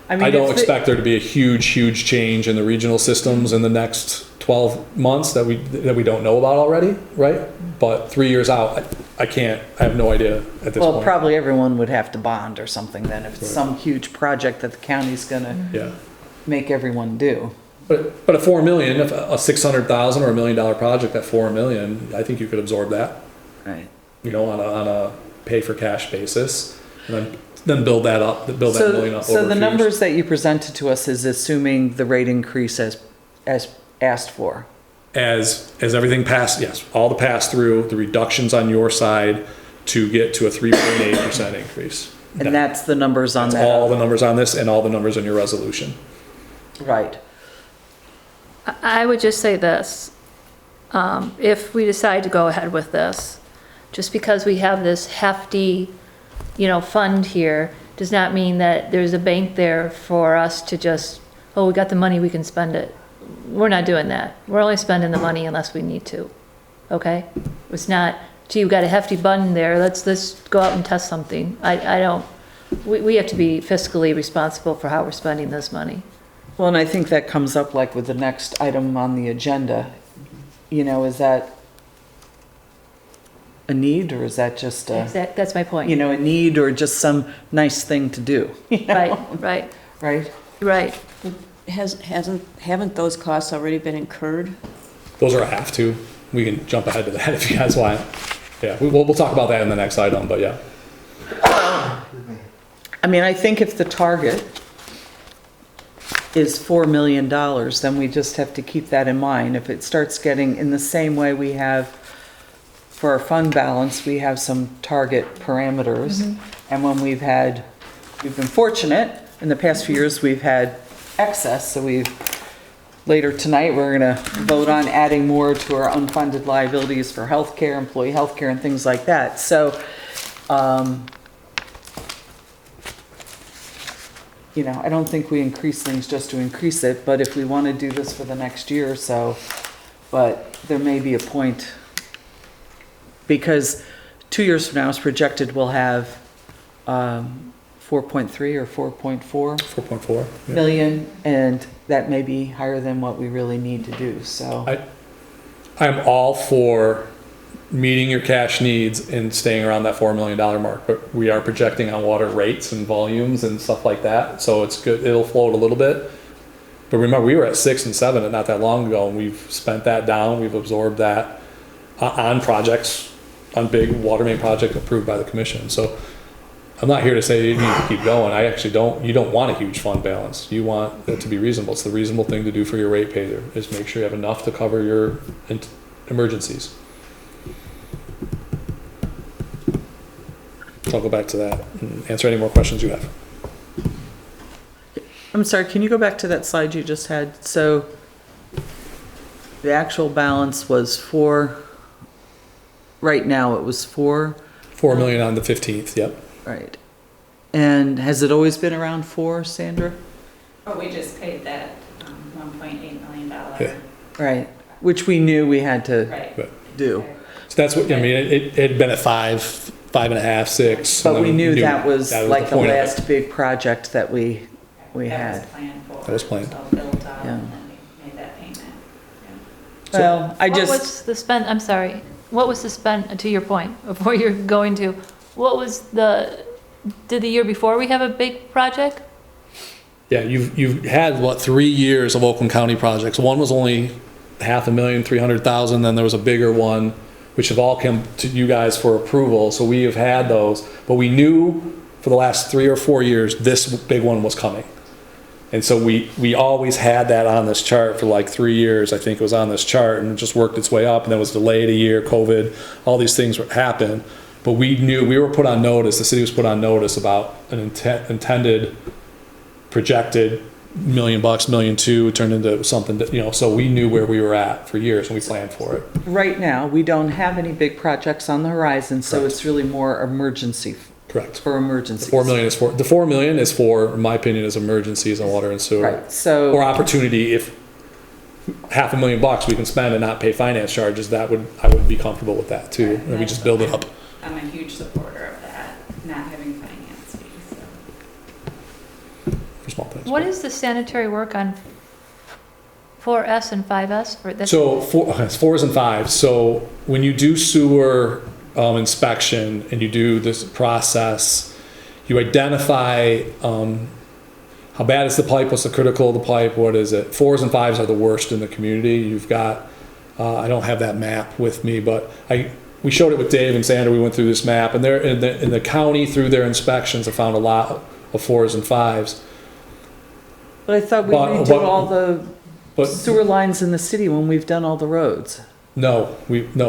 I don't expect there to be a huge change in the regional systems in the next 12 months that we don't know about already, right? But 3 years out, I have no idea at this Well, point. probably everyone would have to bond or something then, if it's some huge project that the county's gonna Yeah. make everyone do. But at 4 million, if a 600,000 or $1 million project at 4 million, I think you could absorb that, Right. on a pay for cash basis, and then build that million up over So the 2 years. numbers that you presented to us is assuming the rate increase as asked for. As everything passed, yes, all the pass through, the reductions on your side to get to a 3.8% increase. And that's the numbers on That's that. all the numbers on this and all the numbers in your resolution. Right. I would just say this, if we decide to go ahead with this, just because we have this hefty, fund here, does not mean that there's a bank there for us to just, oh, we got the money, we can spend it. We're not doing that. We're only spending the money unless we need to, okay? It's not, gee, you got a hefty button there, let's go out and test something. We have to be fiscally responsible for how we're spending this money. Well, and I think that comes up like with the next item on the agenda. Is that a need, or is that just That's my point. a need or just some nice thing to do? Right. Right? Haven't those costs already been incurred? Those are a have to. We can jump ahead to that if you guys want. Yeah, we'll talk about that in the next item, but yeah. I mean, I think if the target is $4 million, then we just have to keep that in mind. If it starts getting in the same way we have for our fund balance, we have some target parameters. And when we've been fortunate, in the past few years, we've had excess, so later tonight, we're gonna vote on adding more to our unfunded liabilities for healthcare, employee healthcare, and things like that. So, you know, I don't think we increase things just to increase it, but if we want to do this for the next year or so, but there may be a point, because 2 years from now, it's projected we'll have 4.3 or 4.4 4.4. Yeah. million, and that may be higher than what we really need to do, so. I'm all for meeting your cash needs and staying around that $4 million mark, but we are projecting on water rates and volumes and stuff like that, so it's good, it'll float a little bit. But remember, we were at 6 and 7 not that long ago, and we've spent that down, we've absorbed that on projects, on big water main project approved by the commission. So I'm not here to say you need to keep going. I actually don't, you don't want a huge fund balance. You want it to be reasonable. It's the reasonable thing to do for your ratepayer, is make sure you have enough to cover your emergencies. So I'll go back to that and answer any more questions you have. I'm sorry, can you go back to that slide you just had? So the actual balance was 4, right now it was 4. 4 million on the 15th, yep. Right. And has it always been around 4, Sandra? Oh, we just paid that $1.8 million. Yeah. Right, which we knew we had to Right. do. So that's what, I mean, it had been at 5, 5.5, 6. But we knew that was like the point of it. last big project that we That had. was planned for. That was planned. So built up, Yeah. and then we made that payment. Well, I What just, was the spend, I'm sorry, what was the spend, to your point, before you're going to, what was did the year before we have a big project? Yeah, you've had, what, 3 years of Oakland County projects. One was only $500,000, $300,000, then there was a bigger one, which have all come to you guys for approval, so we have had those. But we knew for the last 3 or 4 years, this big one was coming. And so we always had that on this chart for like 3 years, I think it was on this chart, and it just worked its way up, and then was delayed a year, COVID, all these things happened. But we knew, we were put on notice, the city was put on notice about an intended, projected $1 million, $1.2 million, turned into something, you know, so we knew where we were at for years, and we planned for it. right now, we don't have any big projects on the horizon, so Correct. it's really more emergency, Correct. for emergencies. The $4 million is for, in my opinion, is emergencies on water and sewer. Right, so. Or opportunity, if $500,000 we can spend and not pay finance charges, I would be comfortable with that too, and we just build it up. I'm a huge supporter of that, not having finance fees, so. For small things. What is the sanitary work on 4S and 5S for this? So it's 4s and 5s. So when you do sewer inspection and you do this process, you identify how bad is the pipe, what's the critical of the pipe, what is it. 4s and 5s are the worst in the community. You've got, I don't have that map with me, but we showed it with Dave and Sandra. We went through this map, and they're in the county through their inspections have found a lot of 4s and 5s. But I thought we redid all the sewer lines in the city when we've done all the roads. No,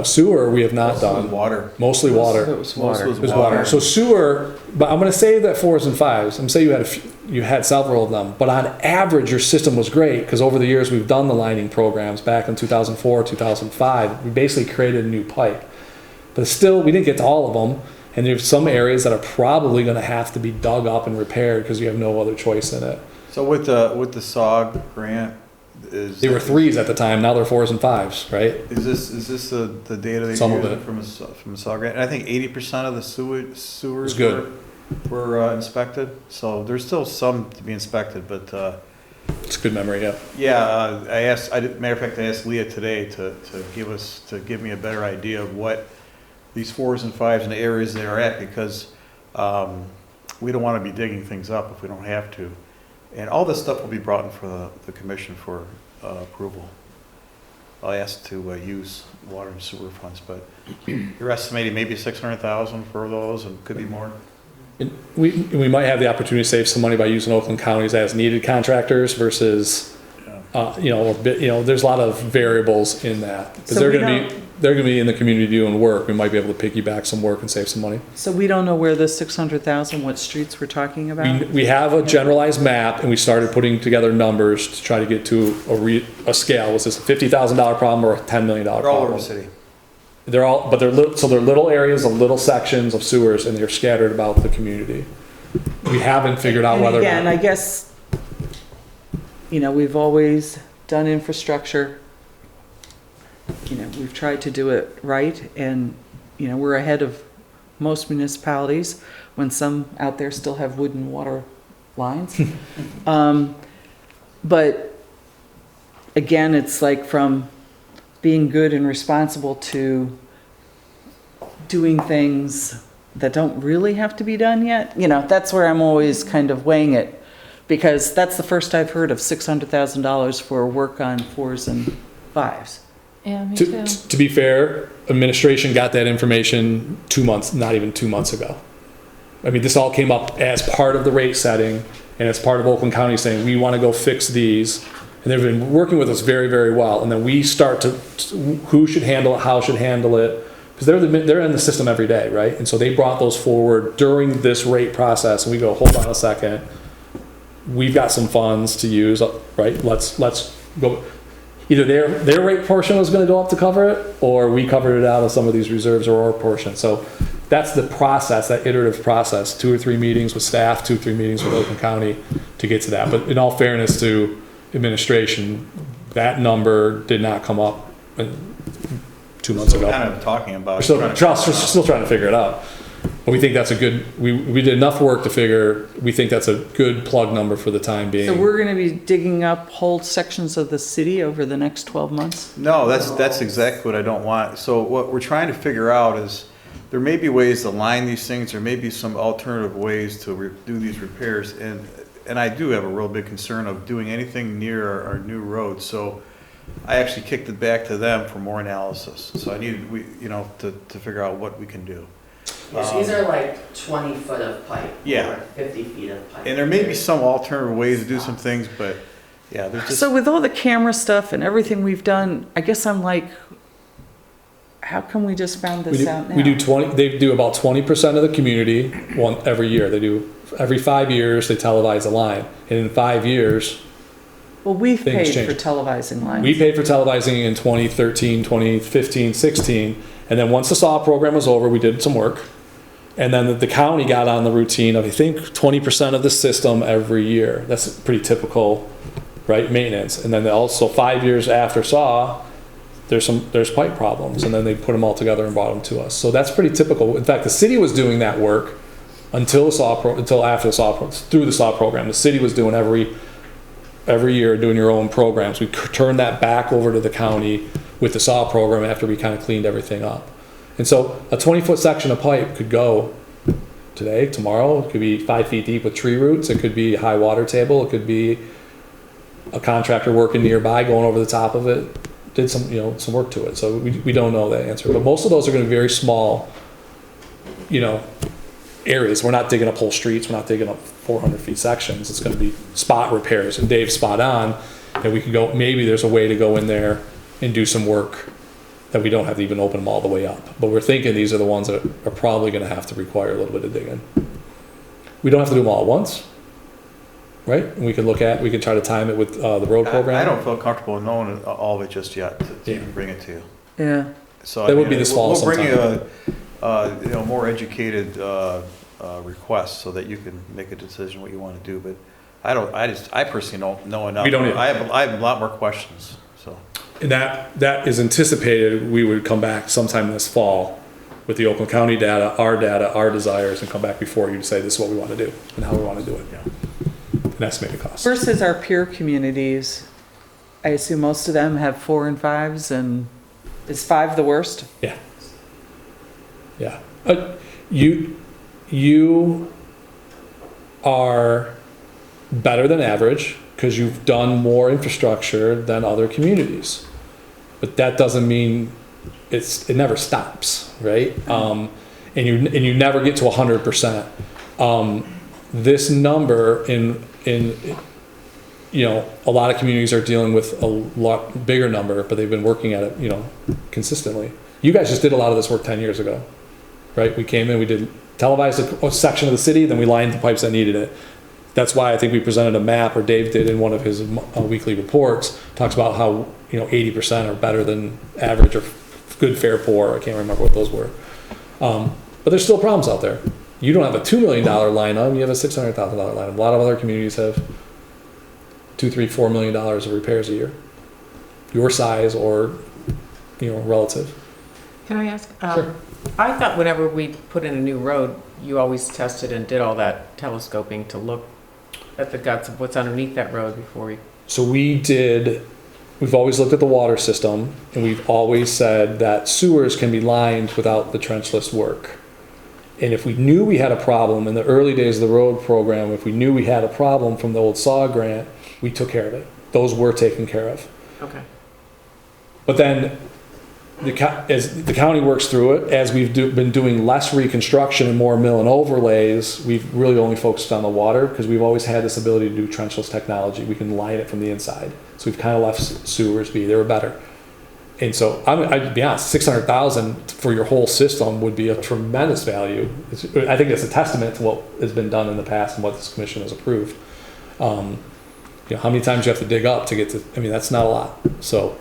sewer we have not done. Water. Mostly water. It was water. Most It was water. So sewer, but I'm going to say that 4s and 5s. I'm saying you had several of them, but on average your system was great because over the years we've done the lining programs back in 2004, 2005. We basically created a new pipe, but still we didn't get to all of them. And there's some areas that are probably going to have to be dug up and repaired because you have no other choice in it. So with the SOG grant, They were 3s at the time. Now they're 4s and 5s, right? Is this the data that Some you're of using it. from a SOG grant? And I think 80% of the sewers good. were inspected. So there's still some to be inspected, but It's good memory, yeah. yeah, matter of fact, I asked Leah today to give me a better idea of what these 4s and 5s and the areas they are at, because we don't want to be digging things up if we don't have to. And all this stuff will be brought in for the commission for approval. I'll ask to use water and sewer funds, but you're estimating maybe 600,000 for those, and could be more. We might have the opportunity to save some money by using Oakland counties as needed contractors versus, there's a lot of variables in that. Because So they're gonna be in the community doing work. We might be able to piggyback some work and save some money. So we don't know where the 600,000, what streets we're talking about? We have a generalized map and we started putting together numbers to try to get to a scale. Was this a $50,000 problem or a $10 million problem? They're all over the city. They're little areas of little sections of sewers and they're scattered about the community. we haven't figured out whether or Again, not. I guess, we've always done infrastructure. We've tried to do it right, and, we're ahead of most municipalities when some out there still have wooden water lines. But again, it's like from being good and responsible to doing things that don't really have to be done yet. That's where I'm always kind of weighing it, because that's the first I've heard of $600,000 for work on 4s and 5s. Yeah, me too. To be fair, administration got that information 2 months, not even 2 months ago. I mean, this all came up as part of the rate setting and as part of Oakland County saying, we want to go fix these. And they've been working with us very, very well. And then we start to, who should handle it, how should handle it, because they're in the system every day, right? And so they brought those forward during this rate process, and we go, hold on a second, we've got some funds to use, right? Let's go. Either their rate portion was going to go up to cover it, or we covered it out of some of these reserves or our portion. So that's the process, that iterative process, 2 or 3 meetings with staff, 2 or 3 meetings with Oakland County to get to that. But in all fairness to administration, that number did not come up 2 months ago. We're kind of talking about. We're still trying to figure it out. But we think that's a good, we did enough work to figure, we think that's a good plug number for the time being. So we're going to be digging up whole sections of the city over the next 12 months? No, that's exactly what I don't want. So what we're trying to figure out is, there may be ways to line these things, there may be some alternative ways to do these repairs, and I do have a real big concern of doing anything near our new roads. So I actually kicked it back to them for more analysis. So I needed, to figure out what we can do. These are like 20 foot of pipe. Yeah. Or 50 feet of pipe. And there may be some alternative ways to do some things, but yeah, there's just. So with all the camera stuff and everything we've done, I guess I'm like, how come we just found this out now? They do about 20% of the community every year. They do, every 5 years, they televise a line. And in 5 years, Well, we've things paid change. for televising lines. We paid for televising in 2013, 2015, 16. And then once the SAW program was over, we did some work. And then the county got on the routine of, I think, 20% of the system every year. That's pretty typical, right, maintenance. And then also 5 years after SAW, there's pipe problems. And then they put them all together and brought them to us. So that's pretty typical. In fact, the city was doing that work until after the SAW, through the SAW program. The city was doing every year doing your own programs. We turned that back over to the county with the SAW program after we kind of cleaned everything up. And so a 20-foot section of pipe could go today, tomorrow. It could be 5 feet deep with tree roots. It could be a high water table. It could be a contractor working nearby going over the top of it. Did some work to it. So we don't know that answer. But most of those are going to be very small, areas. We're not digging up whole streets. We're not digging up 400 feet sections. It's going to be spot repairs. And Dave's spot on. And we can go, maybe there's a way to go in there and do some work that we don't have to even open them all the way up. But we're thinking these are the ones that are probably going to have to require a little bit of digging. We don't have to do them all at once, right? And we can try to time it with the road program. I don't feel comfortable knowing all of it just yet to even bring it to you. Yeah. So That would be this fall We'll bring sometime. you a more educated request so that you can make a decision what you want to do. But I personally don't know enough. We don't either. I have a lot more questions. So. And that is anticipated. We would come back sometime this fall with the Oakland County data, our desires, and come back before you to say this is what we want to do and how we want to do it. Yeah. And estimated cost. Versus our peer communities, I assume most of them have 4 and 5s, and is 5 the worst? Yeah. Yeah. You are better than average because you've done more infrastructure than other communities. But that doesn't mean it never stops, right? And you never get to 100%. This number in a lot of communities are dealing with a lot bigger number, but they've been working at it, consistently. You guys just did a lot of this work 10 years ago, right? We came in, we did televised a section of the city, then we lined the pipes that needed it. That's why I think we presented a map, or Dave did in one of his weekly reports, talks about how 80% are better than average or good, fair, poor. I can't remember what those were. But there's still problems out there. You don't have a $2 million line item, you have a $600,000 line item. A lot of other communities have $2, $3, $4 million of repairs a year. Your size or, relative. Can I ask? Sure. I thought whenever we put in a new road, you always tested and did all that telescoping to look at the guts of what's underneath that road before we. So we've always looked at the water system, and we've always said that sewers can be lined without the trenchless work. And if we knew we had a problem in the early days of the road program, if we knew we had a problem from the old SAW grant, we took care of it. Those were taken care of. Okay. But then, as the county works through it, as we've been doing less reconstruction and more mill and overlays, we've really only focused on the water because we've always had this ability to do trenchless technology. We can line it from the inside. So we've kind of left sewers be. They were better. And so, I'd be honest, $600,000 for your whole system would be a tremendous value. I think it's a testament to what has been done in the past and what this commission has approved. How many times you have to dig up to get to, that's not a lot. So,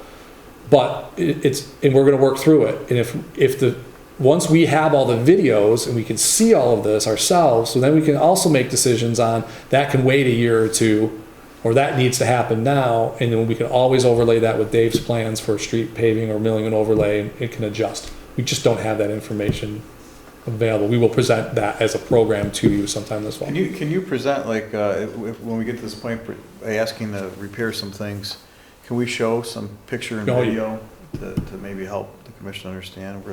but and we're going to work through it. And once we have all the videos and we can see all of this ourselves, so then we can also make decisions on that can wait a year or two, or that needs to happen now, and then we can always overlay that with Dave's plans for street paving or milling and overlay, and it can adjust. We just don't have that information available. We will present that as a program to you sometime this fall. Can you present, like, when we get to this point, asking to repair some things, can we show some picture and video to maybe help the commission understand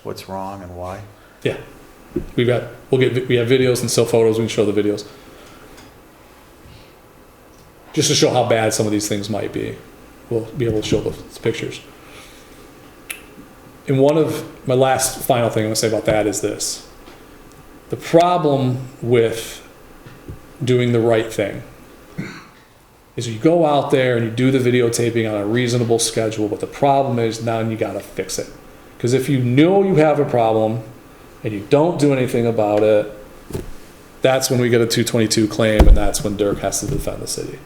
what's wrong and why? Yeah, we have videos and still photos. We can show the videos. Just to show how bad some of these things might be. We'll be able to show the pictures. And one of my last final thing I'm going to say about that is this. The problem with doing the right thing is you go out there and you do the videotaping on a reasonable schedule, but the problem is now you got to fix it. Because if you know you have a problem and you don't do anything about it, that's when we get a 222 claim, and that's when Dirk has to defend the city.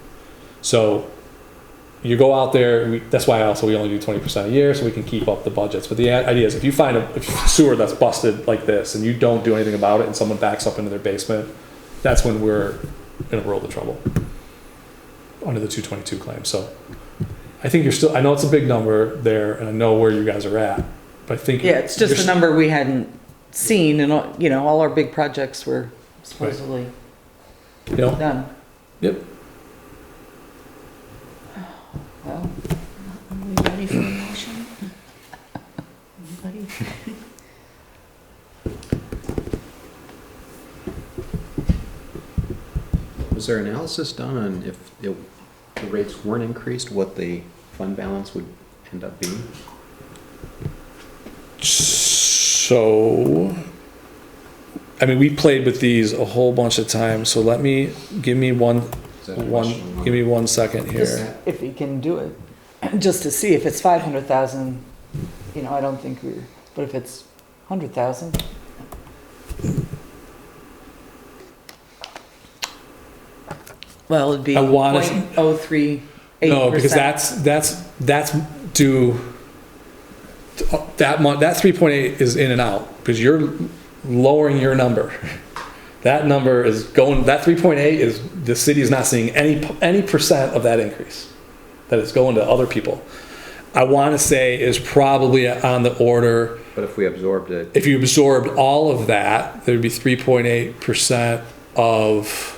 So you go out there, that's why we only do 20% a year, so we can keep up the budgets. But the idea is if you find a sewer that's busted like this and you don't do anything about it and someone backs up into their basement, that's when we're in a world of trouble under the 222 claim. So I think I know it's a big number there, and I know where you guys are at, but I think... Yeah, it's just a number we hadn't seen, and all our big projects were supposedly done. Yep. Well, are we ready for a motion? Anybody? Was there analysis done on if the rates weren't increased, what the fund balance would end up being? So, we played with these a whole bunch of times. So give me one second here. Just if we can do it, just to see if it's 500,000. I don't think but if it's 100,000. Well, it'd be 0.038%. No, because that's due. That 3.8 is in and out because you're lowering your number. That number is going. That 3.8 is the city is not seeing any percent of that increase. That is going to other people. I want to say is probably on the order. But if we absorbed it, if you absorbed all of that, there'd be 3.8% of.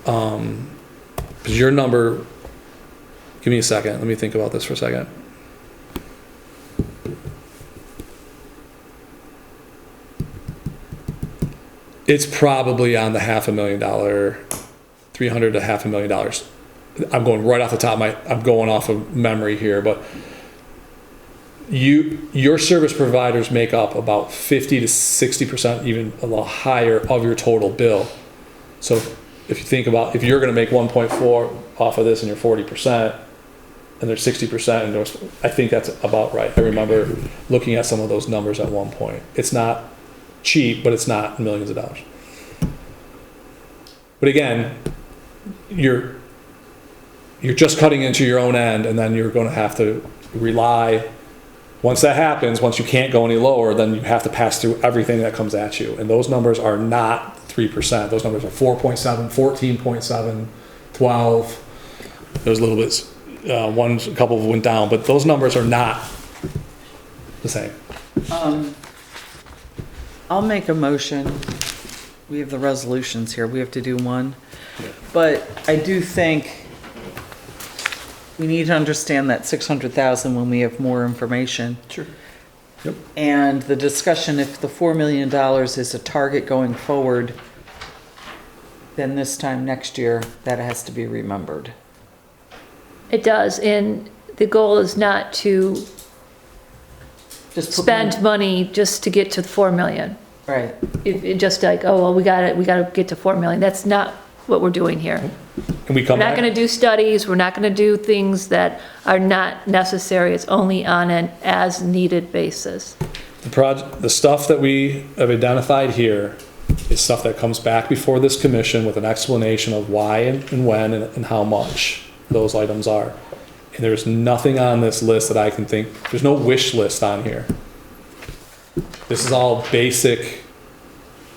Because your number. Give me a second. Let me think about this for a second. It's probably on the $500,000, 300 to $500,000. I'm going right off the top I'm going off of memory here, but your service providers make up about 50 to 60%, even a little higher of your total bill. So if you think about, if you're going to make 1.4 off of this and you're 40%, and there's 60% endorsement, I think that's about right. I remember looking at some of those numbers at one point. It's not cheap, but it's not millions of dollars. But again, you're just cutting into your own end, and then you're going to have to rely Once that happens, once you can't go any lower, then you have to pass through everything that comes at you. And those numbers are not 3%. Those numbers are 4.7, 14.7, 12. There's a little bit, a couple went down, but those numbers are not the same. I'll make a motion. We have the resolutions here. We have to do one. But I do think we need to understand that 600,000 when we have more information. Sure. Yep. And the discussion, if the $4 million is a target going forward, then this time next year, that has to be remembered. It does, and the goal is not to Just put spend money just to get to 4 million. Right. It just like, oh, well, we gotta get to 4 million. That's not what we're doing here. And we come We're not back. gonna do studies, we're not gonna do things that are not necessary. It's only on an as-needed basis. The stuff that we have identified here is stuff that comes back before this commission with an explanation of why and when and how much those items are. And there's nothing on this list that I can think, there's no wish list on here. This is all basic,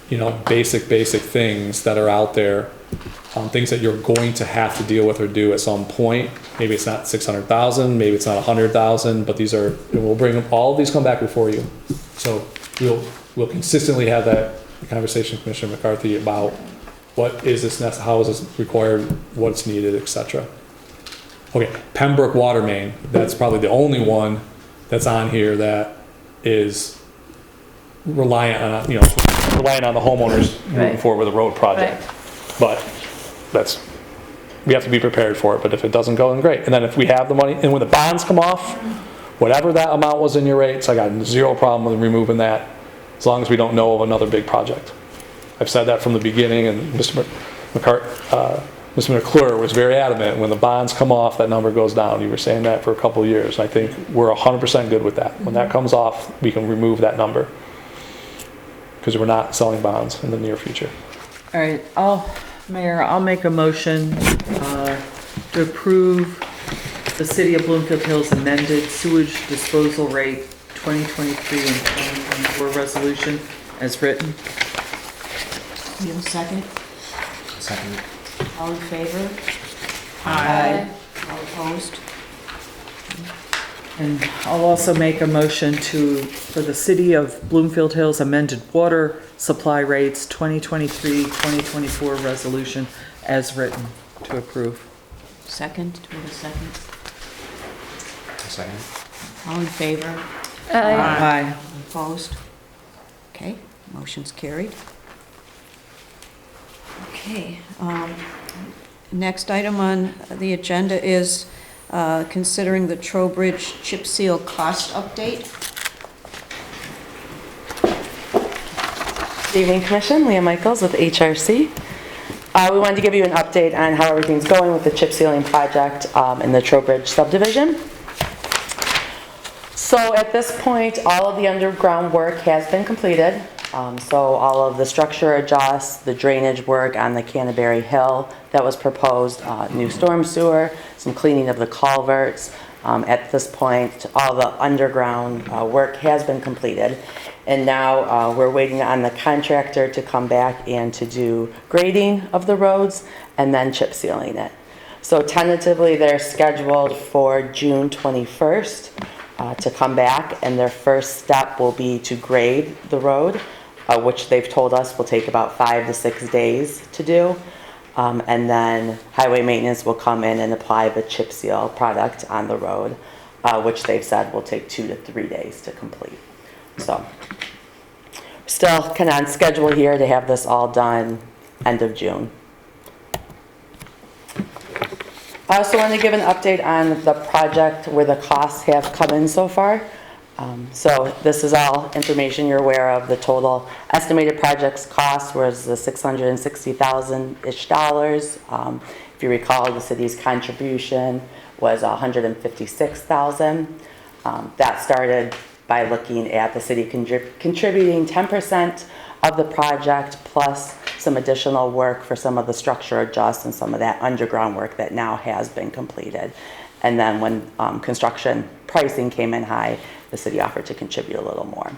basic things that are out there. Things that you're going to have to deal with or do at some point. Maybe it's not 600,000, maybe it's not 100,000, but we'll bring them, all of these come back before you. So we'll consistently have that conversation with Commissioner McCarthy about what is this, how is this required, what's needed, etc. Okay, Pembroke water main, that's probably the only one that's on here that is reliant on, relying on the homeowners moving Right. forward with a road project. But we have to be prepared for it, but if it doesn't go, then great. And then if we have the money, and when the bonds come off, whatever that amount was in your rates, I got zero problem with removing that, as long as we don't know of another big project. I've said that from the beginning, and Mr. McClure was very adamant, when the bonds come off, that number goes down. You were saying that for a couple of years. I think we're 100% good with that. When that comes off, we can remove that number, because we're not selling bonds in the near future. All right, Mayor, I'll make a motion to approve the City of Bloomfield Hills amended sewage disposal rate 2023 and 2024 resolution as written. You have a second? Second. All in favor? Aye. All opposed? And I'll also make a motion for the City of Bloomfield Hills amended water supply rates 2023-2024 resolution as written to approve. Second, do we have a second? Second. All in favor? Aye. Opposed? Okay, motion's carried. Okay, next item on the agenda is considering the Trowbridge chip seal cost update. Good evening, Commission. Leah Michaels with HRC. We wanted to give you an update on how everything's going with the chip sealing project in the Trowbridge subdivision. So at this point, all of the underground work has been completed. So all of the structure adjusts, the drainage work on the Canterbury Hill that was proposed, new storm sewer, some cleaning of the culverts. At this point, all the underground work has been completed. And now we're waiting on the contractor to come back and to do grading of the roads and then chip sealing it. So tentatively, they're scheduled for June 21st to come back, and their first step will be to grade the road, which they've told us will take about 5 to 6 days to do. And then highway maintenance will come in and apply the chip seal product on the road, which they've said will take 2 to 3 days to complete. So still kind of on schedule here to have this all done end of June. I also want to give an update on the project where the costs have come in so far. So this is all information you're aware of. The total estimated project's cost was the $660,000-ish. If you recall, the city's contribution was $156,000. That started by looking at the city contributing 10% of the project plus some additional work for some of the structure adjusts and some of that underground work that now has been completed. And then when construction pricing came in high, the city offered to contribute a little more.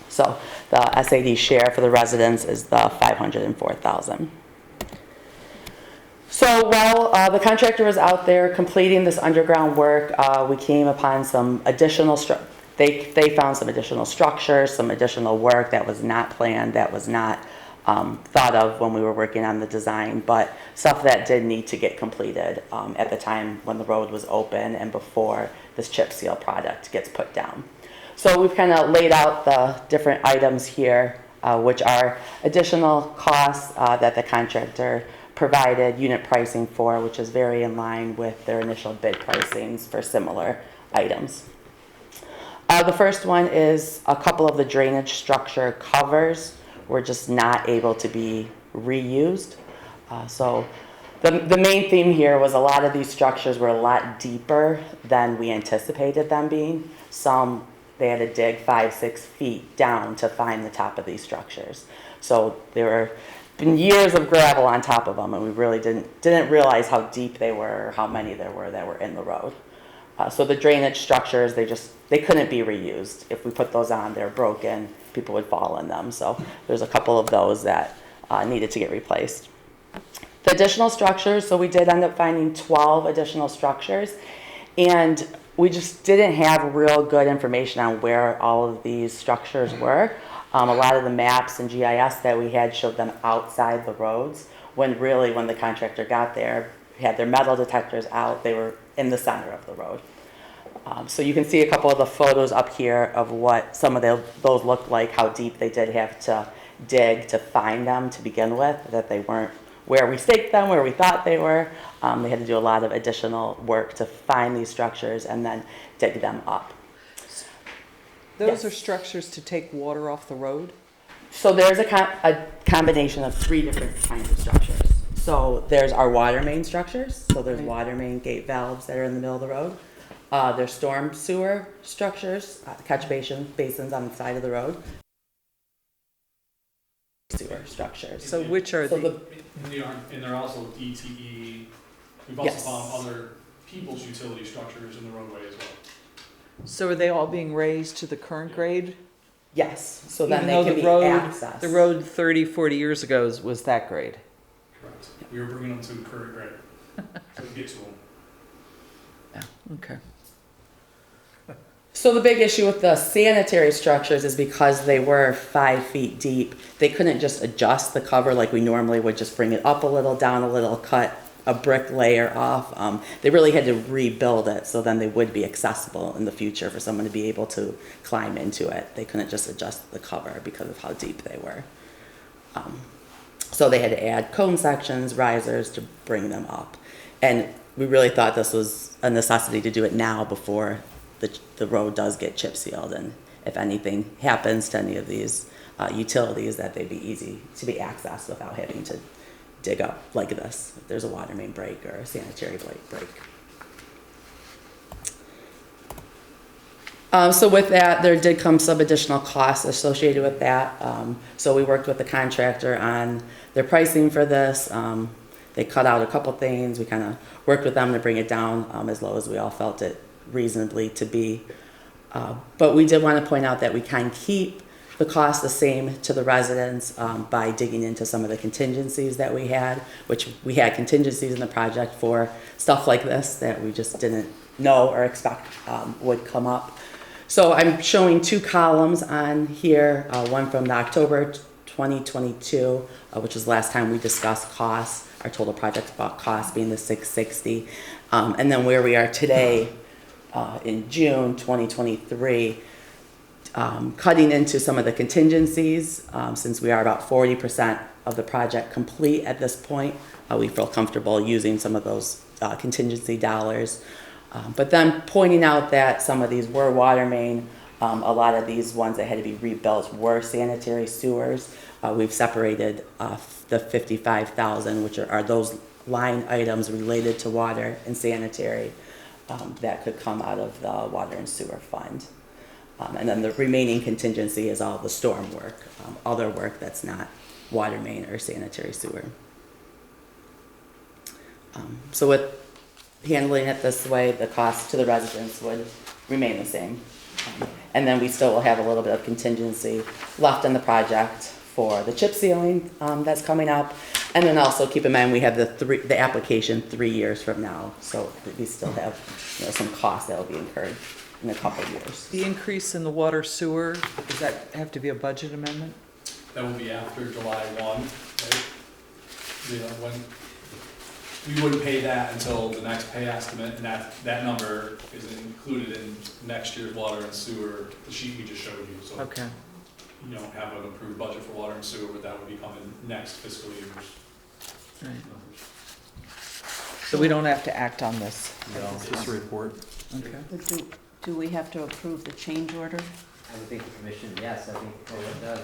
So the SAD share for the residents is the $504,000. So while the contractor was out there completing this underground work, we came upon some additional, they found some additional structures, some additional work that was not planned, that was not thought of when we were working on the design, but stuff that did need to get completed at the time when the road was open and before this chip seal product gets put down. So we've kind of laid out the different items here, which are additional costs that the contractor provided unit pricing for, which is very in line with their initial bid pricings for similar items. The first one is a couple of the drainage structure covers were just not able to be reused. So the main theme here was a lot of these structures were a lot deeper than we anticipated them being. Some, they had to dig 5-6 feet down to find the top of these structures. So there were been years of gravel on top of them, and we really didn't realize how deep they were, or how many there were that were in the road. So the drainage structures, they couldn't be reused. If we put those on, they're broken, people would fall in them. So there's a couple of those that needed to get replaced. The additional structures, so we did end up finding 12 additional structures, and we just didn't have real good information on where all of these structures were. A lot of the maps and GIS that we had showed them outside the roads, when really when the contractor got there, had their metal detectors out, they were in the center of the road. So you can see a couple of the photos up here of what some of those looked like, how deep they did have to dig to find them to begin with, that they weren't where we staked them, where we thought they were. They had to do a lot of additional work to find these structures and then dig them up. Those Yes. are structures to take water off the road? So there's a combination of 3 different kinds of structures. So there's our water main structures. So there's water main gate valves that are in the middle of the road. There's storm sewer structures, catch basins on the side of the road. Sewer structures. So which are the, And there are also DTE, we've also Yes. found other people's utility structures in the roadway as well. so are they all being raised to the current grade? Yes, so then Even they though can the be road, accessed. the road 30, 40 years ago was that grade? Correct. We were bringing them to the current grade, so we get to them. Okay. So the big issue with the sanitary structures is because they were 5 feet deep, they couldn't just adjust the cover like we normally would, just bring it up a little, down a little, cut a brick layer off. They really had to rebuild it so then they would be accessible in the future for someone to be able to climb into it. They couldn't just adjust the cover because of how deep they were. So they had to add cone sections, risers to bring them up. And we really thought this was a necessity to do it now before the road does get chip sealed, and if anything happens to any of these utilities, that they'd be easy to be accessed without having to dig up like this if there's a water main break or a sanitary break. So with that, there did come some additional costs associated with that. So we worked with the contractor on their pricing for this. They cut out a couple things. We kind of worked with them to bring it down as low as we all felt it reasonably to be. But we did want to point out that we can keep the cost the same to the residents by digging into some of the contingencies that we had, which we had contingencies in the project for stuff like this that we just didn't know or expect would come up. So I'm showing 2 columns on here, one from the October 2022, which is the last time we discussed costs, our total project cost being the $660, and then where we are today in June 2023, cutting into some of the contingencies, since we are about 40% of the project complete at this point. We feel comfortable using some of those contingency dollars. But then pointing out that some of these were water main, a lot of these ones that had to be rebuilt were sanitary sewers. We've separated the $55,000, which are those line items related to water and sanitary that could come out of the water and sewer fund. And then the remaining contingency is all the storm work, other work that's not water main or sanitary sewer. So with handling it this way, the cost to the residents would remain the same. And then we still will have a little bit of contingency left in the project for the chip sealing that's coming up. And then also keep in mind, we have the application 3 years from now. So we still have, you know, some costs that will be incurred in a couple of years. The increase in the water sewer, does that have to be a budget amendment? That will be after July 1, right? You know, when, we wouldn't pay that until the next pay estimate, and that number is included in next year's water and sewer, the sheet we just showed you. So Okay. you don't have an approved budget for water and sewer, but that would be coming next fiscal year's Right. numbers. So we don't have to act on this? No, just a report. Okay. But do we have to approve the change order? I would think the commission, yes, I think it does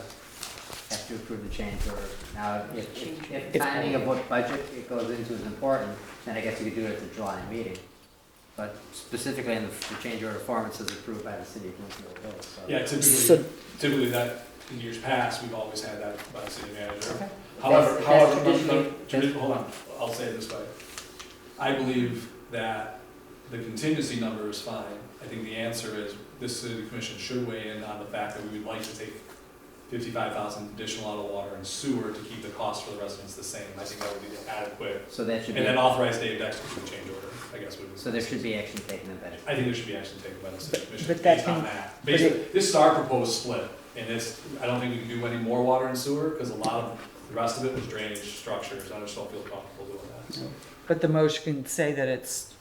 have to approve the change order. Now, if timing of what budget it goes into is important, then I guess you could do it at the July meeting. But specifically in the change order form, it says approved by the city of Bloomfield Hills, so. Yeah, So- typically that, in years past, we've always had that by the city manager. Okay. However, traditionally- hold on, I'll say it this way. I believe that the contingency number is fine. I think the answer is, this city commission should weigh in on the fact that we would like to take 55,000 additional out of water and sewer to keep the cost for the residents the same. I think that would be adequate. So that should And be, then authorize Dave Dex to do the change order, I guess would be. so there should be action taken in that. I think there should be action taken by the city commission but that based on can- that. This is our proposed split, and I don't think we can do any more water and sewer, because a lot of the rest of it was drainage structures, I just don't feel comfortable doing that, so. But the motion can say that it's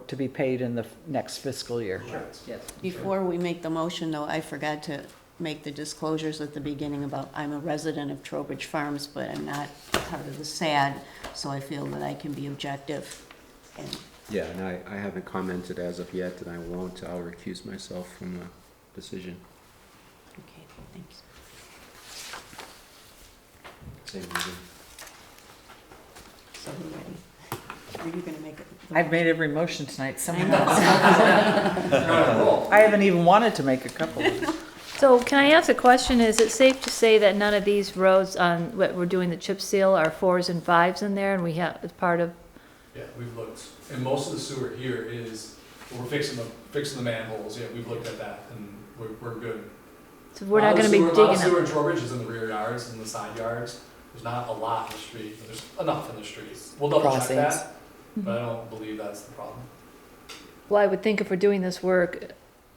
to be paid in the next fiscal year. Yes. Before we make the motion, though, I forgot to make the disclosures at the beginning about I'm a resident of Trowbridge Farms, but I'm not part of the SAD, so I feel that I can be objective. And Yeah, and I haven't commented as of yet, and I won't. I'll recuse myself from the decision. okay, thanks. Same reason. So we're ready. Are you gonna make it? I've made every motion tonight, someone I else. I haven't even wanted to make a couple. So can I ask a question? Is it safe to say that none of these roads on what we're doing the chip seal are 4s and 5s in there, and we have, as part of, Yeah, we've looked, and most of the sewer here is, we're fixing the manholes, yeah, we've looked at that, and we're good. so we're not gonna be A lot digging of sewer up? in Trowbridge is in the rear yards and the side yards, there's not a lot in the street, but there's enough in the street. We'll double check Crossings. that, but I don't believe that's the problem. Well, I would think if we're doing this work,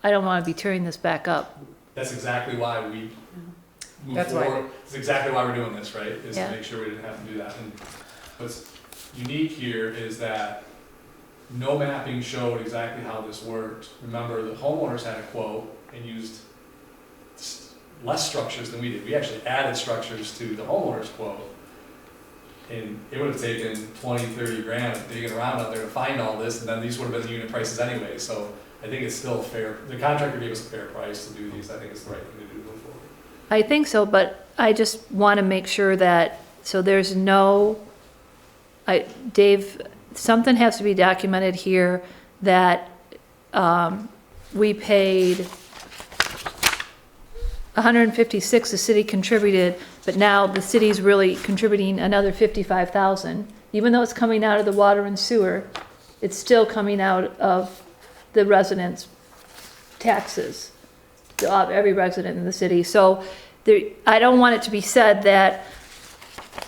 I don't wanna be tearing this back up. That's exactly why we move That's why- forward, that's exactly why we're doing this, right, is to Yeah. make sure we didn't have to do that. And what's unique here is that no mapping showed exactly how this worked. Remember, the homeowners had a quote and used less structures than we did. We actually added structures to the homeowner's quote. And it would have taken 20, 30 grand digging around out there to find all this, and then these would have been the unit prices anyway. So I think it's still fair. The contractor gave us a fair price to do these. I think it's the right thing to do going forward. I think so, but I just wanna make sure that, so there's no, Dave, something has to be documented here that, we paid 156, the city contributed, but now the city's really contributing another 55,000. Even though it's coming out of the water and sewer, it's still coming out of the residents' taxes, of every resident in the city. So there, I don't want it to be said that,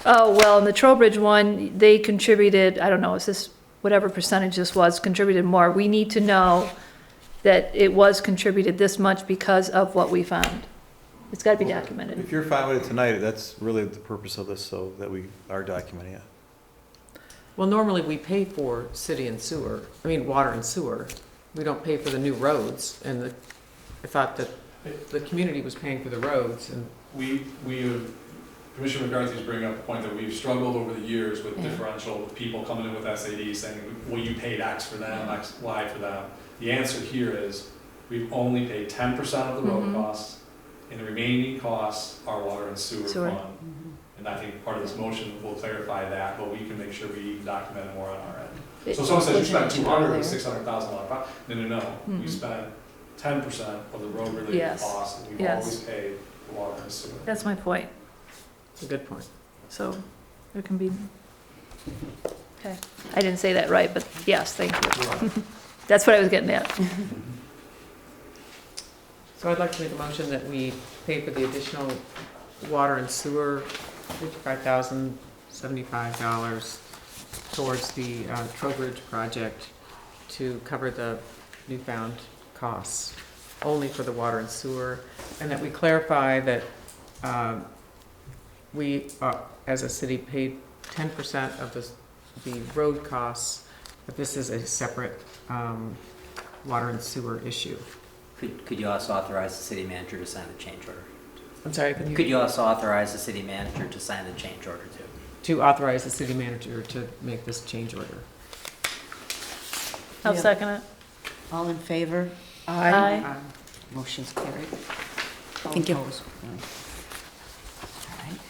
oh, well, in the Trowbridge one, they contributed, I don't know, is this, whatever percentage this was, contributed more. We need to know that it was contributed this much because of what we found. It's gotta be documented. If you're fine with it tonight, that's really the purpose of this, so that we are documenting it. Well, normally we pay for city and sewer, water and sewer. We don't pay for the new roads, and I thought that the community was paying for the roads, and Commissioner McCarthy's bringing up a point that we've struggled over the years with differential, with people coming in with SAD saying, well, you paid X for them, X, Y for them. The answer here is, we've only paid 10% of the road costs, and the remaining costs are water and sewer fund. And I think part of this motion will clarify that, but we can make sure we document it more on our end. So if someone says you spent 200 with $600,000 project, no, you spent 10% of the road related Yes. costs, and we've Yes. always paid the water and sewer. That's my point. it's a good point. So there can be, okay. I didn't say that right, but yes, thank you. That's what I was getting at. So I'd like to make a motion that we pay for the additional water and sewer, $55,075 towards the Trowbridge project to cover the newfound costs, only for the water and sewer, and that we clarify that we, as a city, paid 10% of the road costs, but this is a separate water and sewer issue. Could you also authorize the city manager to sign the change order? I'm sorry, Could you also authorize the city manager to sign the change order too? to authorize the city manager to make this change order? I'll Yeah. second it. All in favor? Aye. Motion's carried. Thank you. All opposed? None. All right.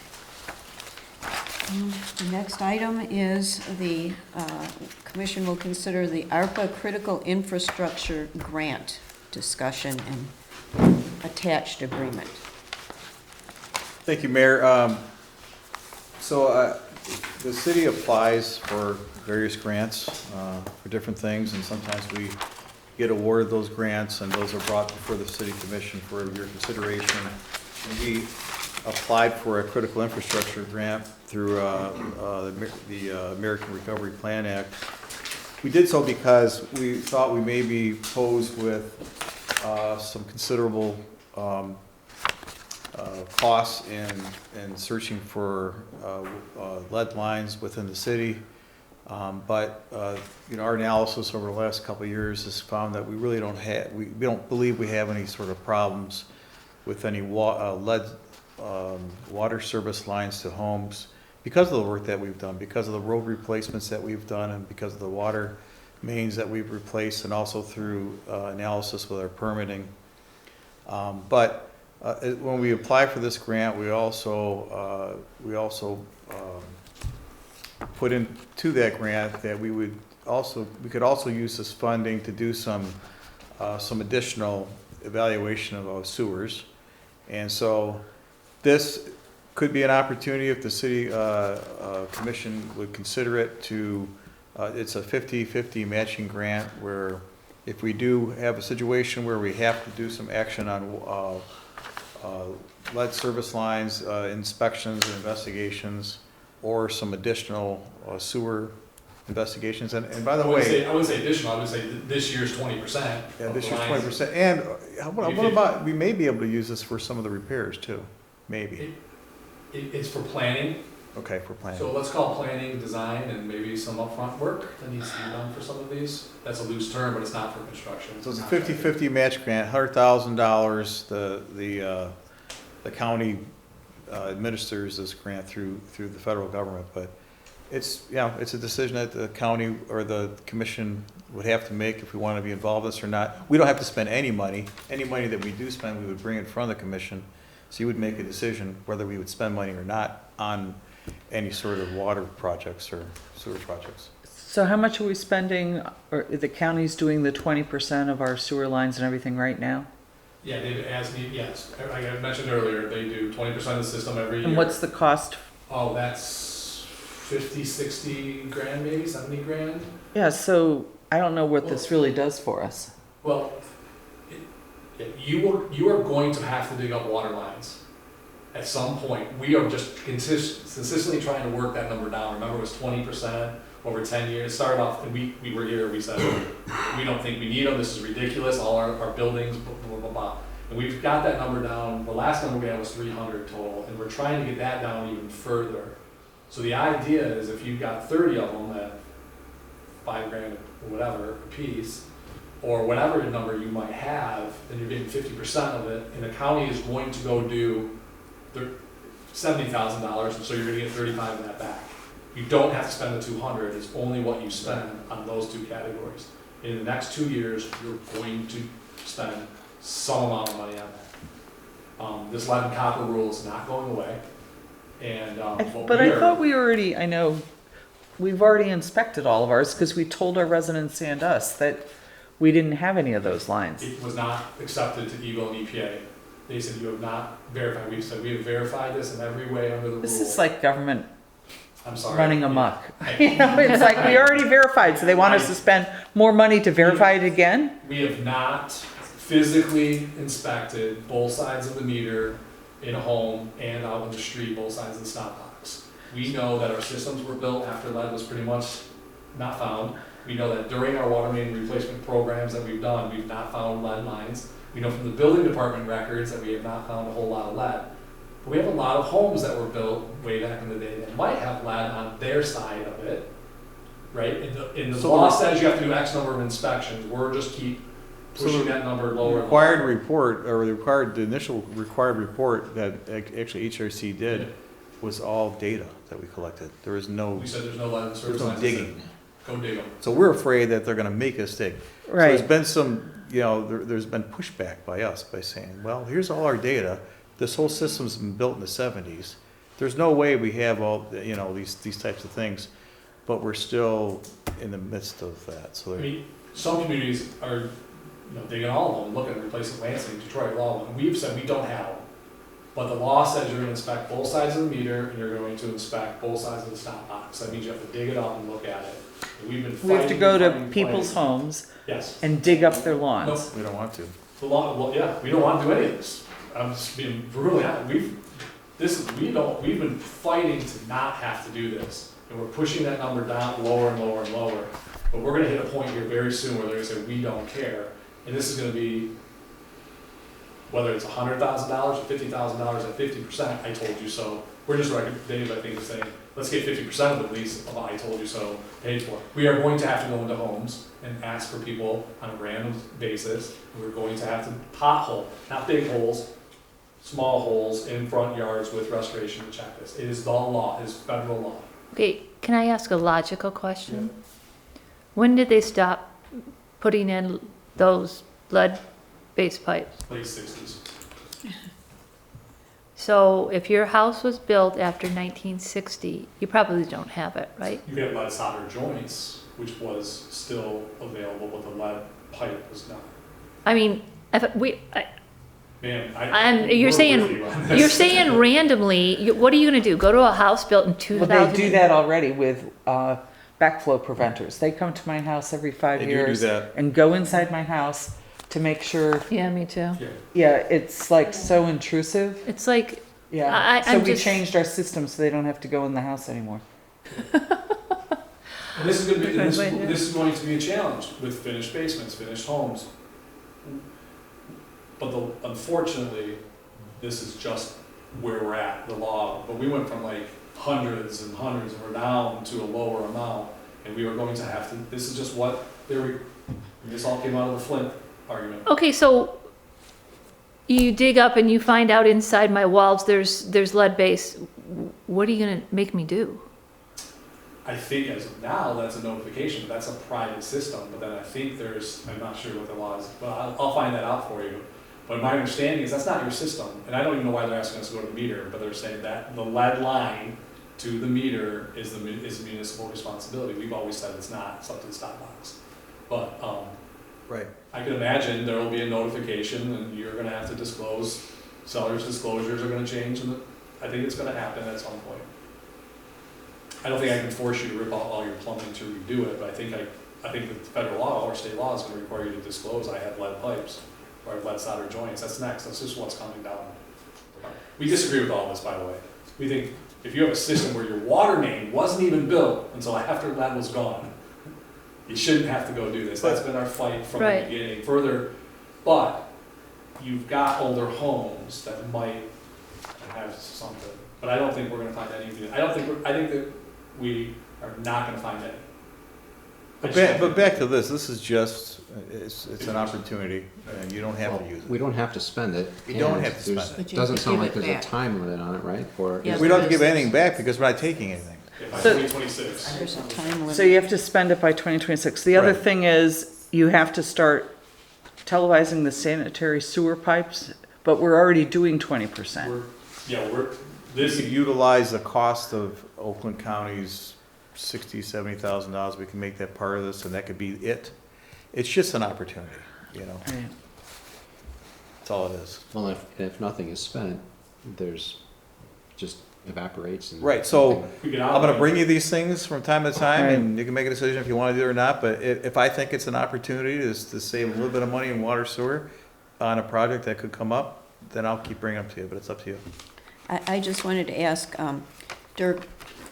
The next item is the commission will consider the ARPA Critical Infrastructure Grant discussion and attached agreement. Thank you, Mayor. The city applies for various grants for different things, and sometimes we get awarded those grants, and those are brought before the city commission for your consideration. And we applied for a critical infrastructure grant through the American Recovery Plan Act. We did so because we thought we may be posed with some considerable costs in searching for lead lines within the city. But our analysis over the last couple of years has found that we really don't have, we don't believe we have any sort of problems with any lead water service lines to homes because of the work that we've done, because of the road replacements that we've done, and because of the water mains that we've replaced, and also through analysis with our permitting. But when we apply for this grant, we also put into that grant that we could also use this funding to do some additional evaluation of our sewers. And so this could be an opportunity if the city commission would consider it to, it's a 50-50 matching grant where if we do have a situation where we have to do some action on lead service lines, inspections and investigations, or some additional sewer investigations. And by the way, I wouldn't say additional, I would say this year's 20%. yeah, this year's 20%. And what about, we may be able to use this for some of the repairs too, maybe. It's for planning, Okay, for planning. so let's call planning, design, and maybe some upfront work that needs to be done for some of these. That's a loose term, but it's not for construction. So it's a 50-50 match grant, $100,000. The county administers this grant through the federal government, but it's a decision that the county or the commission would have to make if we want to be involved in this or not. We don't have to spend any money. Any money that we do spend, we would bring in front of the commission. So you would make a decision whether we would spend money or not on any sort of water projects or sewer projects. So how much are we spending, or the county's doing the 20% of our sewer lines and everything right now? Yeah, they've asked me, yes, like I mentioned earlier, they do 20% of the system every year. And what's the cost? Oh, that's 50, 60 grand, maybe 70 grand. Yeah, so I don't know what this really does for us. Well, you are going to have to dig up water lines at some point. We are just consistently trying to work that number down. Remember, it was 20% over 10 years. It started off, and we were here, we said, we don't think we need them, this is ridiculous, all our buildings, blah, blah, blah, blah. And we've got that number down. The last number we had was 300 total, and we're trying to get that down even further. So the idea is if you've got 30 of them at $5 grand or whatever a piece, or whatever number you might have, then you're getting 50% of it, and the county is going to go do $70,000, so you're gonna get 35 of that back. You don't have to spend the 200, it's only what you spend on those two categories. In the next 2 years, you're going to spend some amount of money on that. This lead and copper rule is not going away, and But I thought we already, I know, we've already inspected all of ours because we told our residents and us that we didn't have any of those lines. it was not accepted to EGLE and EPA. They said you have not verified. We said we have verified this in every way under the This rule. is like government I'm sorry. running amok. You know, it's like we already verified, so they want us to spend more money to verify it again? We have not physically inspected both sides of the meter in a home and out in the street, both sides of the stop box. We know that our systems were built after lead was pretty much not found. We know that during our water main replacement programs that we've done, we've not found lead lines. We know from the building department records that we have not found a whole lot of lead. But we have a lot of homes that were built way back in the day that might have lead on their side of it, right? In the law says you have to do X number of inspections. We're just keep pushing that number lower. The required report, or the initial required report that actually HRC did was all data that we collected. There was no, We said there's no lead in the service there's no lines. digging. Go dig them. So we're afraid that they're gonna make us dig. So Right. there's been some, there's been pushback by us by saying, well, here's all our data. This whole system's been built in the 70s. There's no way we have all, these types of things, but we're still in the midst of that, so. I mean, some communities are, digging all of them, looking at replacing Lansing, Detroit, all of them. We've said we don't have them. But the law says you're gonna inspect both sides of the meter and you're going to inspect both sides of the stop box. That means you have to dig it up and look at it. And we've been We have to go to fighting. people's homes Yes. and dig up their lawns. Nope. We don't want to. The law, well, yeah, we don't want to do any of this. I'm just being brutally honest. We've been fighting to not have to do this. And we're pushing that number down lower and lower and lower. But we're gonna hit a point here very soon where they're gonna say, we don't care. And this is gonna be, whether it's $100,000 or $50,000 at 50%, I told you so. We're just Dave, I think, is saying, let's get 50% of the lease of I told you so paid for. We are going to have to go into homes and ask for people on a random basis. We're going to have to pothole, not big holes, small holes in front yards with restoration to check this. It is the law, it is federal law. Okay, can I ask a logical question? When did they stop putting in those lead-based pipes? Late 60s. So if your house was built after 1960, you probably don't have it, right? You get lead solder joints, which was still available, but the lead pipe was not. I mean, Man, you're we're saying, with you on this. you're saying randomly, what are you gonna do? Go to a house built in Well, 2000? they do that already with backflow preventers. They come to my house every 5 They do years that. and go inside my house to make sure. Yeah, me too. Yeah. Yeah, it's like so intrusive. It's like, Yeah. So I'm we just- changed our system so they don't have to go in the house anymore. And this is going to be, Because they do. this is going to be a challenge with finished basements, finished homes. But unfortunately, this is just where we're at, the law. But we went from like hundreds and hundreds, and we're down to a lower amount. And we are going to have to, this is just what this all came out of the Flint argument. okay, so you dig up and you find out inside my walls there's lead base. What are you gonna make me do? I think as of now, that's a notification, but that's a private system. But then I think I'm not sure what the law is, but I'll find that out for you. But my understanding is that's not your system. And I don't even know why they're asking us to go to the meter, but they're saying that the lead line to the meter is municipal responsibility. We've always said it's not, it's up to the stop box. But Right. I can imagine there will be a notification and you're gonna have to disclose, sellers' disclosures are gonna change, and I think it's gonna happen at some point. I don't think I can force you to rip out all your plumbing to redo it, but I think the federal law or state law is gonna require you to disclose, I have lead pipes, or I have lead solder joints, that's next, that's just what's coming down. We disagree with all this, by the way. We think if you have a system where your water main wasn't even built until after lead was gone, you shouldn't have to go do this. That's been our fight from the Right. beginning. Further, but you've got older homes that might have something. But I don't think we're gonna find any. I think that we are not gonna find any. But back to this is just, it's an opportunity, and you don't have to use We it. don't have to spend it. You don't and have to spend there's- it. But you Doesn't have to sound give like it there's a back. time limit on it, right? Or Yeah, We don't have to there give is. anything back because we're not taking anything. By So- 2026. There's a time limit. So you have to spend it by 2026. The other Right. thing is you have to start televising the sanitary sewer pipes, but we're already doing 20%. We This, could utilize the cost of Oakland County's $60,000-$70,000, we can make that part of this, and that could be it. It's just an opportunity, Right. that's all it is. Well, if nothing is spent, there's just evaporates and. Right, so something- we get I'm out. gonna bring you these things from time to time, Right. and you can make a decision if you wanna do it or not, but if I think it's an opportunity to save a little bit of money in water sewer, on a project that could come up, then I'll keep bringing it up to you, but it's up to you. I just wanted to ask, Dirk,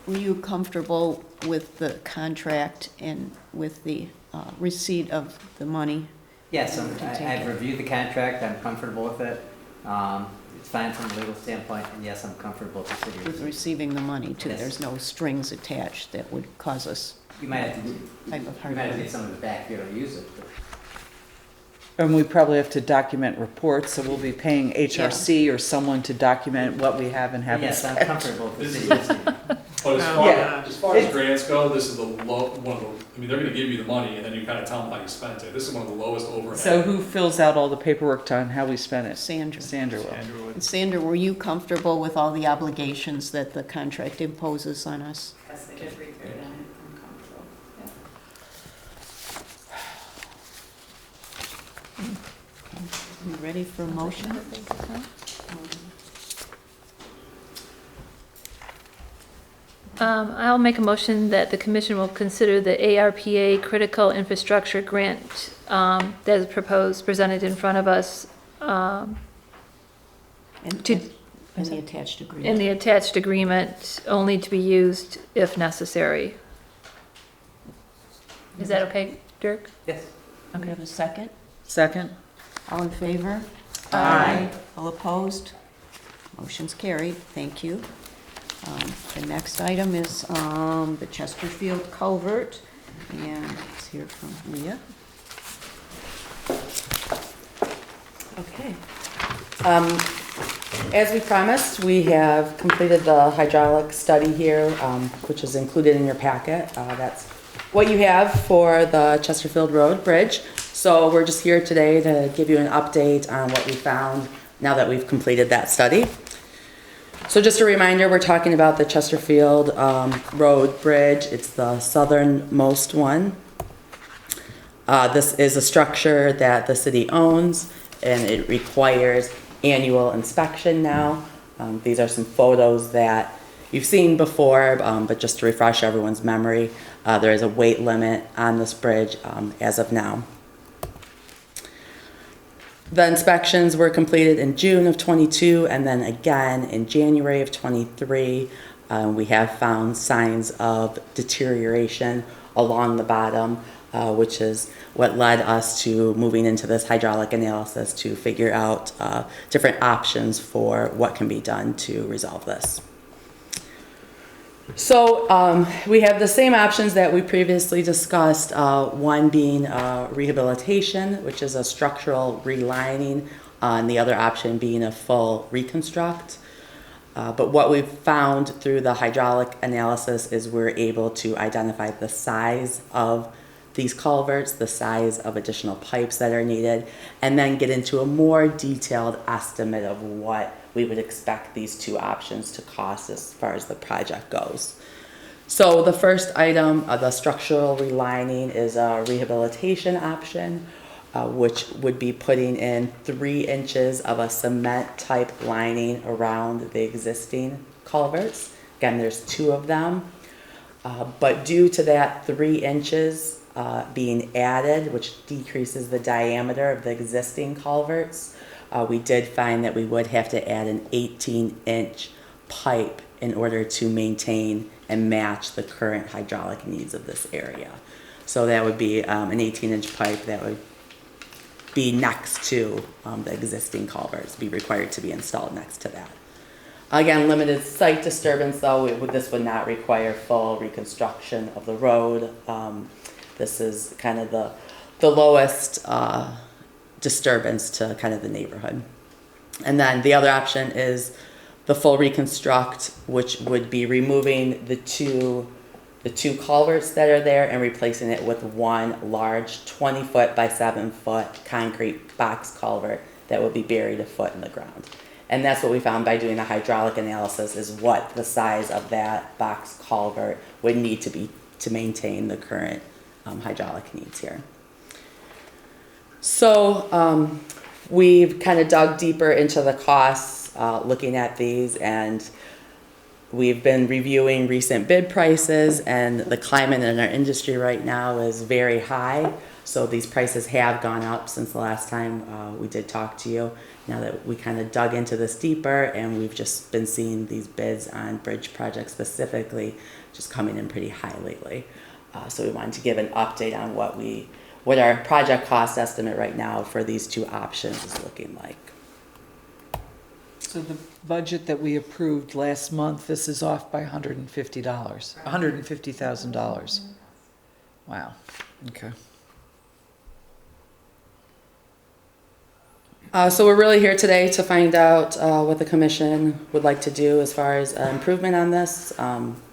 were you comfortable with the contract and with the receipt of the money? Yes, To take I've it. reviewed the contract, I'm comfortable with it. It's fine from a legal standpoint, and yes, I'm comfortable with the city. With receiving the money too? Yes. There's no strings attached that would cause us You might have to, type of you hard. might have to get some of it back if you don't use it, but And we probably have to document reports, so we'll be paying HRC or someone to document what we have and haven't yes, I'm spent. comfortable with the This city is- using it. But Yeah. as far as grants go, this is the one of the, I mean, they're gonna give you the money and then you kind of tell them how you spent it. This is one of the lowest overhead. So who fills out all the paperwork on how we spent it? Sandra. Sandra will. Andrew would. And Sandra, were you comfortable with all the obligations that the contract imposes on us? Yes, I did read through it, and I'm comfortable, yeah. You ready for a motion? I'll make a motion that the commission will consider the ARPA Critical Infrastructure Grant that is proposed, presented in front of us, And To- and the attached in agreement? the attached agreement, only to be used if necessary. Is that okay, Dirk? Yes. Do we have a second? Second? All in favor? Aye. All opposed? Motion's carried, thank you. The next item is the Chesterfield culvert, and let's hear from Leah. Okay. As we promised, we have completed the hydraulic study here, which is included in your packet. That's what you have for the Chesterfield Road Bridge. So we're just here today to give you an update on what we found now that we've completed that study. So just a reminder, we're talking about the Chesterfield Road Bridge. It's the southernmost one. This is a structure that the city owns, and it requires annual inspection now. These are some photos that you've seen before, but just to refresh everyone's memory, there is a weight limit on this bridge as of now. The inspections were completed in June of '22 and then again in January of '23. We have found signs of deterioration along the bottom, which is what led us to moving into this hydraulic analysis to figure out different options for what can be done to resolve this. So we have the same options that we previously discussed, one being rehabilitation, which is a structural relining, and the other option being a full reconstruct. But what we've found through the hydraulic analysis is we're able to identify the size of these culverts, the size of additional pipes that are needed, and then get into a more detailed estimate of what we would expect these two options to cost as far as the project goes. So the first item, the structural relining, is a rehabilitation option, which would be putting in 3 inches of a cement type lining around the existing culverts. Again, there's 2 of them. But due to that 3 inches being added, which decreases the diameter of the existing culverts, we did find that we would have to add an 18-inch pipe in order to maintain and match the current hydraulic needs of this area. So that would be an 18-inch pipe that would be next to the existing culverts, be required to be installed next to that. Again, limited site disturbance though, this would not require full reconstruction of the road. This is kind of the lowest disturbance to kind of the neighborhood. And then the other option is the full reconstruct, which would be removing the two culverts that are there and replacing it with one large 20-foot by 7-foot concrete box culvert that would be buried a foot in the ground. And that's what we found by doing a hydraulic analysis, is what the size of that box culvert would need to be to maintain the current hydraulic needs here. So we've kind of dug deeper into the costs, looking at these, and we've been reviewing recent bid prices, and the climate in our industry right now is very high. So these prices have gone up since the last time we did talk to you. Now that we kind of dug into this deeper, and we've just been seeing these bids on bridge projects specifically just coming in pretty high lately. So we wanted to give an update on what our project cost estimate right now for these two options is looking like. So the budget that we approved last month, this is off by $150, $150,000. Wow, okay. So we're really here today to find out what the commission would like to do as far as improvement on this,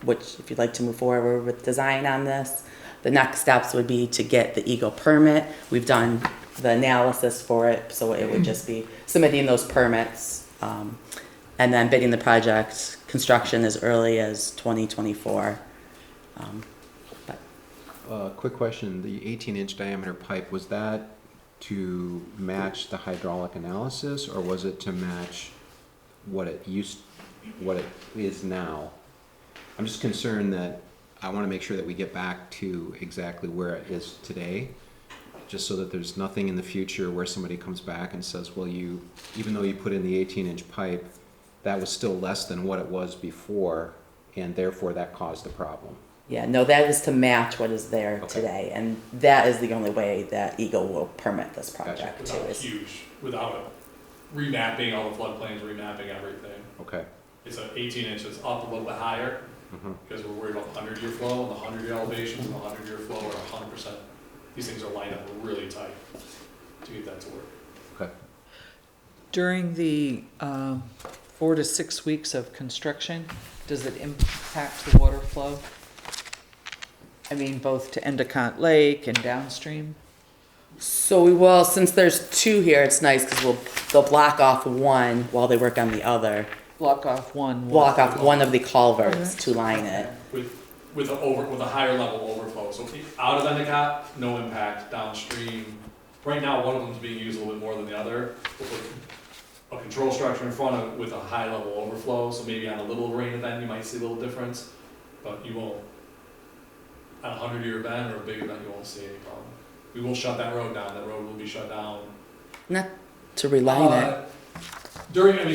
which if you'd like to move forward with design on this, the next steps would be to get the Eagle permit. We've done the analysis for it, so it would just be submitting those permits and then bidding the project construction as early as 2024. Quick question, the 18-inch diameter pipe, was that to match the hydraulic analysis, or was it to match what it is now? I'm just concerned that I want to make sure that we get back to exactly where it is today, just so that there's nothing in the future where somebody comes back and says, well, even though you put in the 18-inch pipe, that was still less than what it was before, and therefore that caused the problem. Yeah, no, that is to match what is there today, and that is the only way that Eagle will permit this project too. Without remapping all the floodplains, remapping everything. Okay. It's an 18 inches up a little bit higher, because we're worried about the 100-year flow, and the 100-year elevations and the 100-year flow are 100%. These things are lined up really tight to get that to work. Okay. During the 4 to 6 weeks of construction, does it impact the water flow? I mean, both to Endicott Lake and downstream? So we will, since there's two here, it's nice because they'll block off one while they work on the other. Block off one. Block off one of the culverts to line it. With a higher level overflow. So out of Endicott, no impact. Downstream, right now one of them is being used a little bit more than the other. We'll put a control structure in front of it with a high level overflow. So maybe on a little rain event you might see a little difference, but you won't. On a 100-year event or a big event, you won't see any problem. We will shut that road down. That road will be shut down. Not to reline it.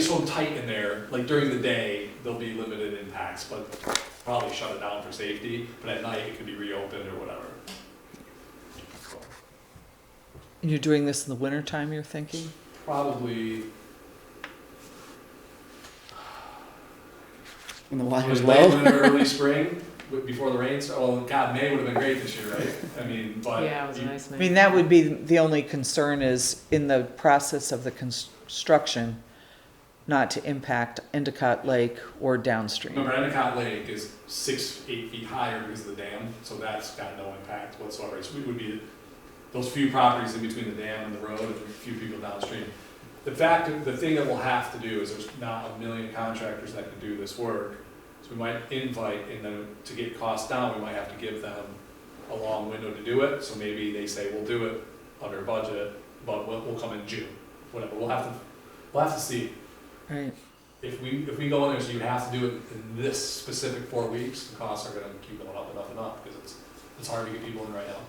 So tight in there, like during the day, there'll be limited impacts, but probably shut it down for safety. But at night, it could be reopened or whatever. And you're doing this in the wintertime, you're thinking? Probably. When the water's Late low. winter, early spring. Before the rains, well, God, May would have been great this year, right? I mean, but. Yeah, it was a nice I May. mean, that would be the only concern is in the process of the construction, not to impact Endicott Lake or downstream. Remember, Endicott Lake is 6-8 feet higher because of the dam, so that's got no impact whatsoever. So we would be those few properties in between the dam and the road, and a few people downstream. The thing that we'll have to do is there's not a million contractors that can do this work. So we might invite, to get costs down, we might have to give them a long window to do it. So maybe they say, we'll do it under budget, but we'll come in June, whatever. We'll have to see. Right. If we go in there, so you have to do it in this specific 4 weeks, the costs are gonna keep going up and up and up, because it's hard to get people in right now.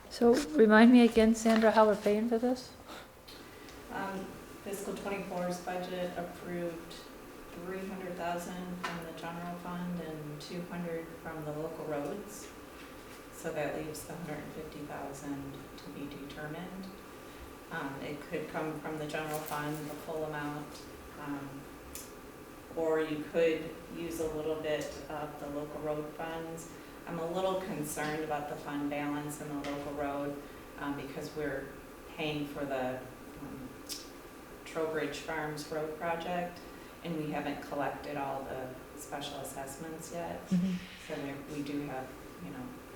So remind me again, Sandra, how we're paying for this? Fiscal 24's budget approved 300,000 from the general fund and 200 from the local roads. So that leaves the 150,000 to be determined. It could come from the general fund, the full amount, or you could use a little bit of the local road funds. I'm a little concerned about the fund balance in the local road because we're paying for the Trowbridge Farms Road project, and we haven't collected all the special assessments yet. So we do have,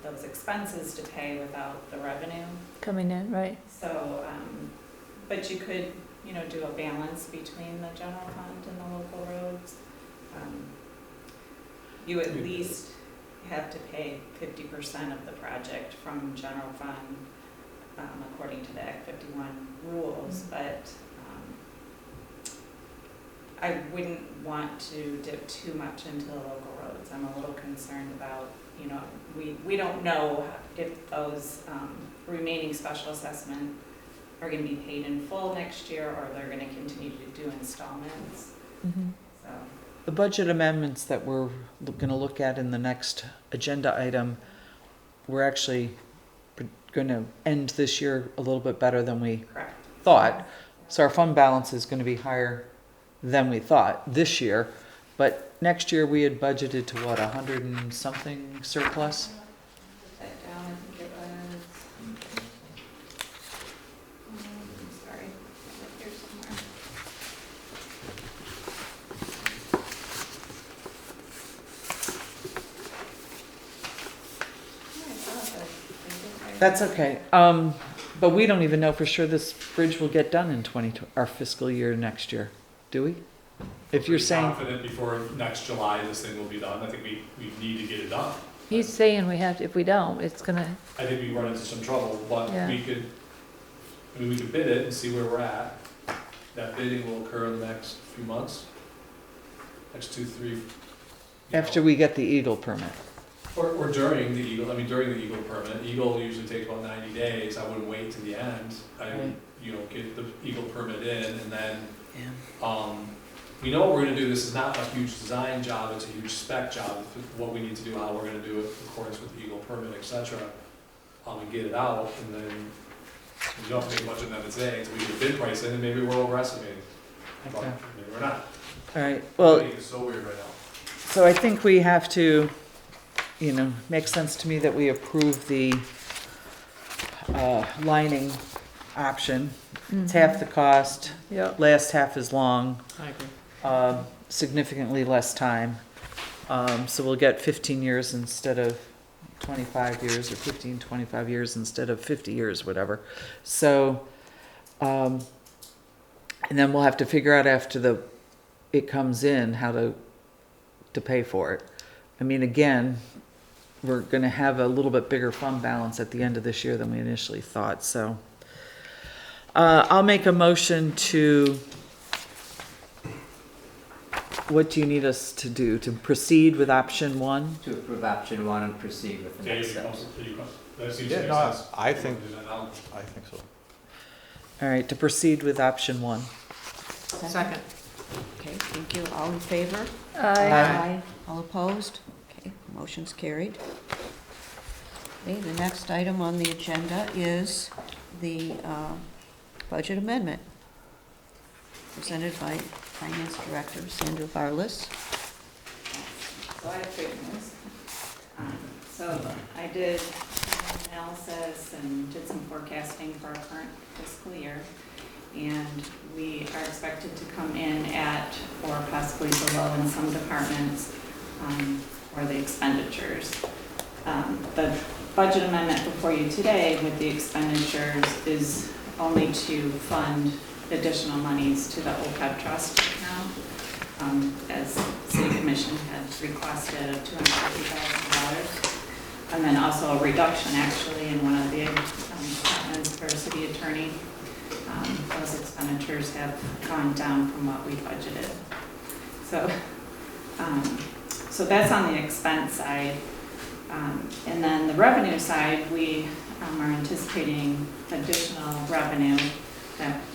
those expenses to pay without the revenue. Coming in, right? So, but you could, do a balance between the general fund and the local roads. You at least have to pay 50% of the project from general fund, according to the Act 51 rules, but I wouldn't want to dip too much into the local roads. I'm a little concerned about, you know, we don't know if those remaining special assessment are gonna be paid in full next year, or they're gonna continue to do installments, so. The budget amendments that we're gonna look at in the next agenda item, we're actually gonna end this year a little bit better than we Correct. thought. So our fund balance is gonna be higher than we thought this year. But next year, we had budgeted to what, 100 and something surplus? Put that down, I think it was, sorry, right here somewhere. That's okay. But we don't even know for sure this bridge will get done in our fiscal year next year, do we? If you're Pretty saying, confident before next July, this thing will be done. I think we need to get it done. He's saying we have to, if we don't, it's gonna, I think we run into some trouble, but Yeah. we could bid it and see where we're at. That bidding will occur in the next few months. Next 2, 3. you after know. we get the Eagle permit. Or during the Eagle, during the Eagle permit. Eagle usually takes about 90 days. I wouldn't wait to the end. I would, Right. get the Eagle permit in and then, we know what we're gonna do. This is not a huge design job, it's a huge spec job. What we need to do, how we're gonna do it in accordance with the Eagle permit, et cetera. And get it out, and then we don't make much amendments today until we get the bid price in, and maybe we're overestimating. But Okay. maybe we're not. All right, well, Bidding is so weird right now. so I think we have to, makes sense to me that we approve the lining option. It's half the cost, yep. last half is long, I agree. significantly less time. So we'll get 15 years instead of 25 years, or 15, 25 years instead of 50 years, whatever. So, and then we'll have to figure out after it comes in, how to pay for it. Again, we're gonna have a little bit bigger fund balance at the end of this year than we initially thought, so. I'll make a motion to, what do you need us to do? To proceed with option 1? To approve option 1 and proceed with the Okay, next you steps. that seems Yeah, to make no, sense. I think, Do that now. I think so. All right, to proceed with option 1. Second. Okay, thank you. All in favor? Aye. All opposed? Okay, motion's carried. Okay, the next item on the agenda is the budget amendment presented by Finance Director Sandra Barlis. So I have good news. So I did analysis and did some forecasting for our current fiscal year, and we are expected to come in at, or possibly below in some departments, for the expenditures. The budget amendment before you today with the expenditures is only to fund additional monies to the OPEB trust account, as City Commission has requested of $250,000. And then also a reduction actually in one of the departments for City Attorney. Those expenditures have gone down from what we budgeted. So that's on the expense side. And then the revenue side, we are anticipating additional revenue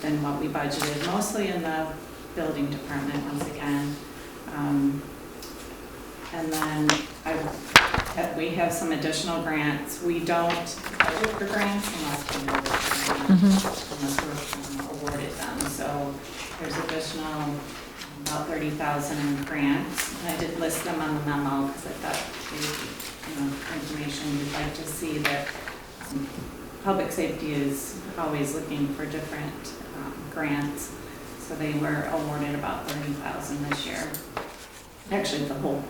than what we budgeted, mostly in the building department once again. And then we have some additional grants. We don't budget for grants unless we're awarded them. So there's additional about 30,000 in grants. And I did list them on the memo because I thought information you'd like to see that public safety is always looking for different grants. So they were awarded about 30,000 this year. Actually, the whole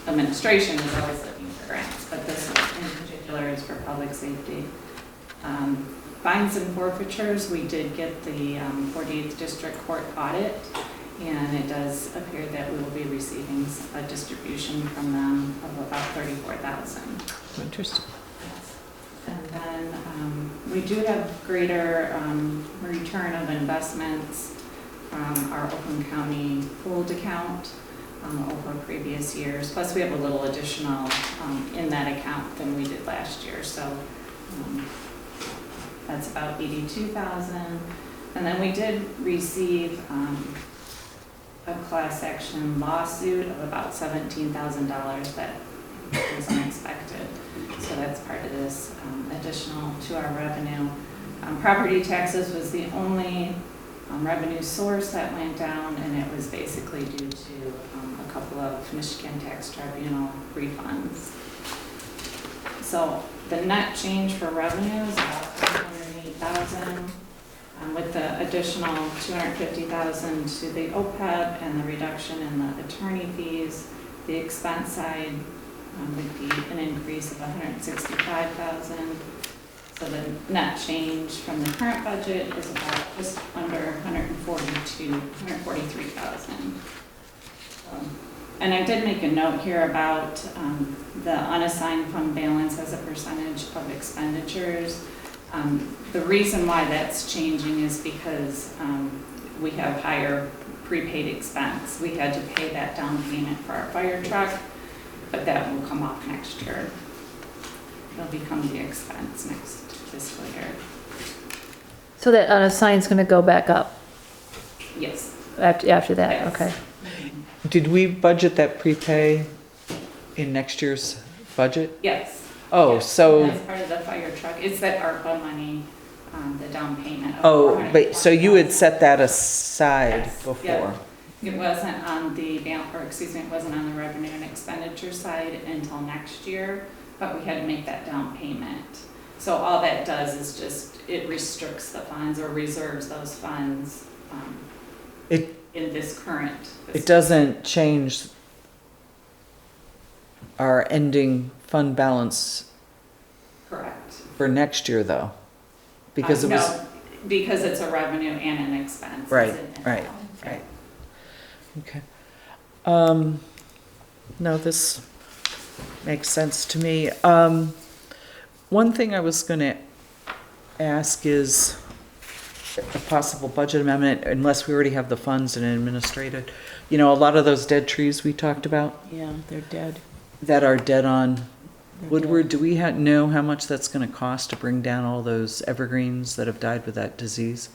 administration is always looking for grants, but this in particular is for public safety. Fines and forfeitures, we did get the 48th District Court audit, and it does appear that we will be receiving a distribution from them of about 34,000. Interesting. And then we do have greater return of investments from our Oakland County pooled account over previous years. Plus, we have a little additional in that account than we did last year. So that's about 82,000. And then we did receive a class action lawsuit of about $17,000 that was unexpected. So that's part of this additional to our revenue. Property taxes was the only revenue source that went down, and it was basically due to a couple of Michigan Tax Tribunal refunds. So the net change for revenue is about $308,000. With the additional $250,000 to the OPEB and the reduction in the attorney fees, the expense side would be an increase of $165,000. So the net change from the current budget is about just under $143,000. And I did make a note here about the unassigned fund balance as a percentage of expenditures. The reason why that's changing is because we have higher prepaid expense. We had to pay that down payment for our fire truck, but that will come off next year. It'll become the expense next fiscal year. So that unassigned is going to go back up Yes. after that, Yes. okay. Did we budget that prepay in next year's budget? Yes. Oh, Yes. so, That's part of the fire truck. It's that ARPA money, the down payment. Of oh, but, so you had $420,000. set that aside Yes, before? yeah. It wasn't on the it wasn't on the revenue and expenditure side until next year, but we had to make that down payment. So all that does is just, it restricts the funds or reserves those funds It, in this current. it fiscal doesn't change our ending fund balance year. Correct. for next year, though? Because it was, No, because it's a revenue and an expense. It's Right, in- right, right. Okay. No, this makes sense to me. One thing I was gonna ask is a possible budget amendment, unless we already have the funds and administrate it. You know, a lot of those dead trees we talked about Yeah, they're dead. that are dead on They're Woodward, do we know how much that's gonna cost to bring down all those evergreens that have died with that disease?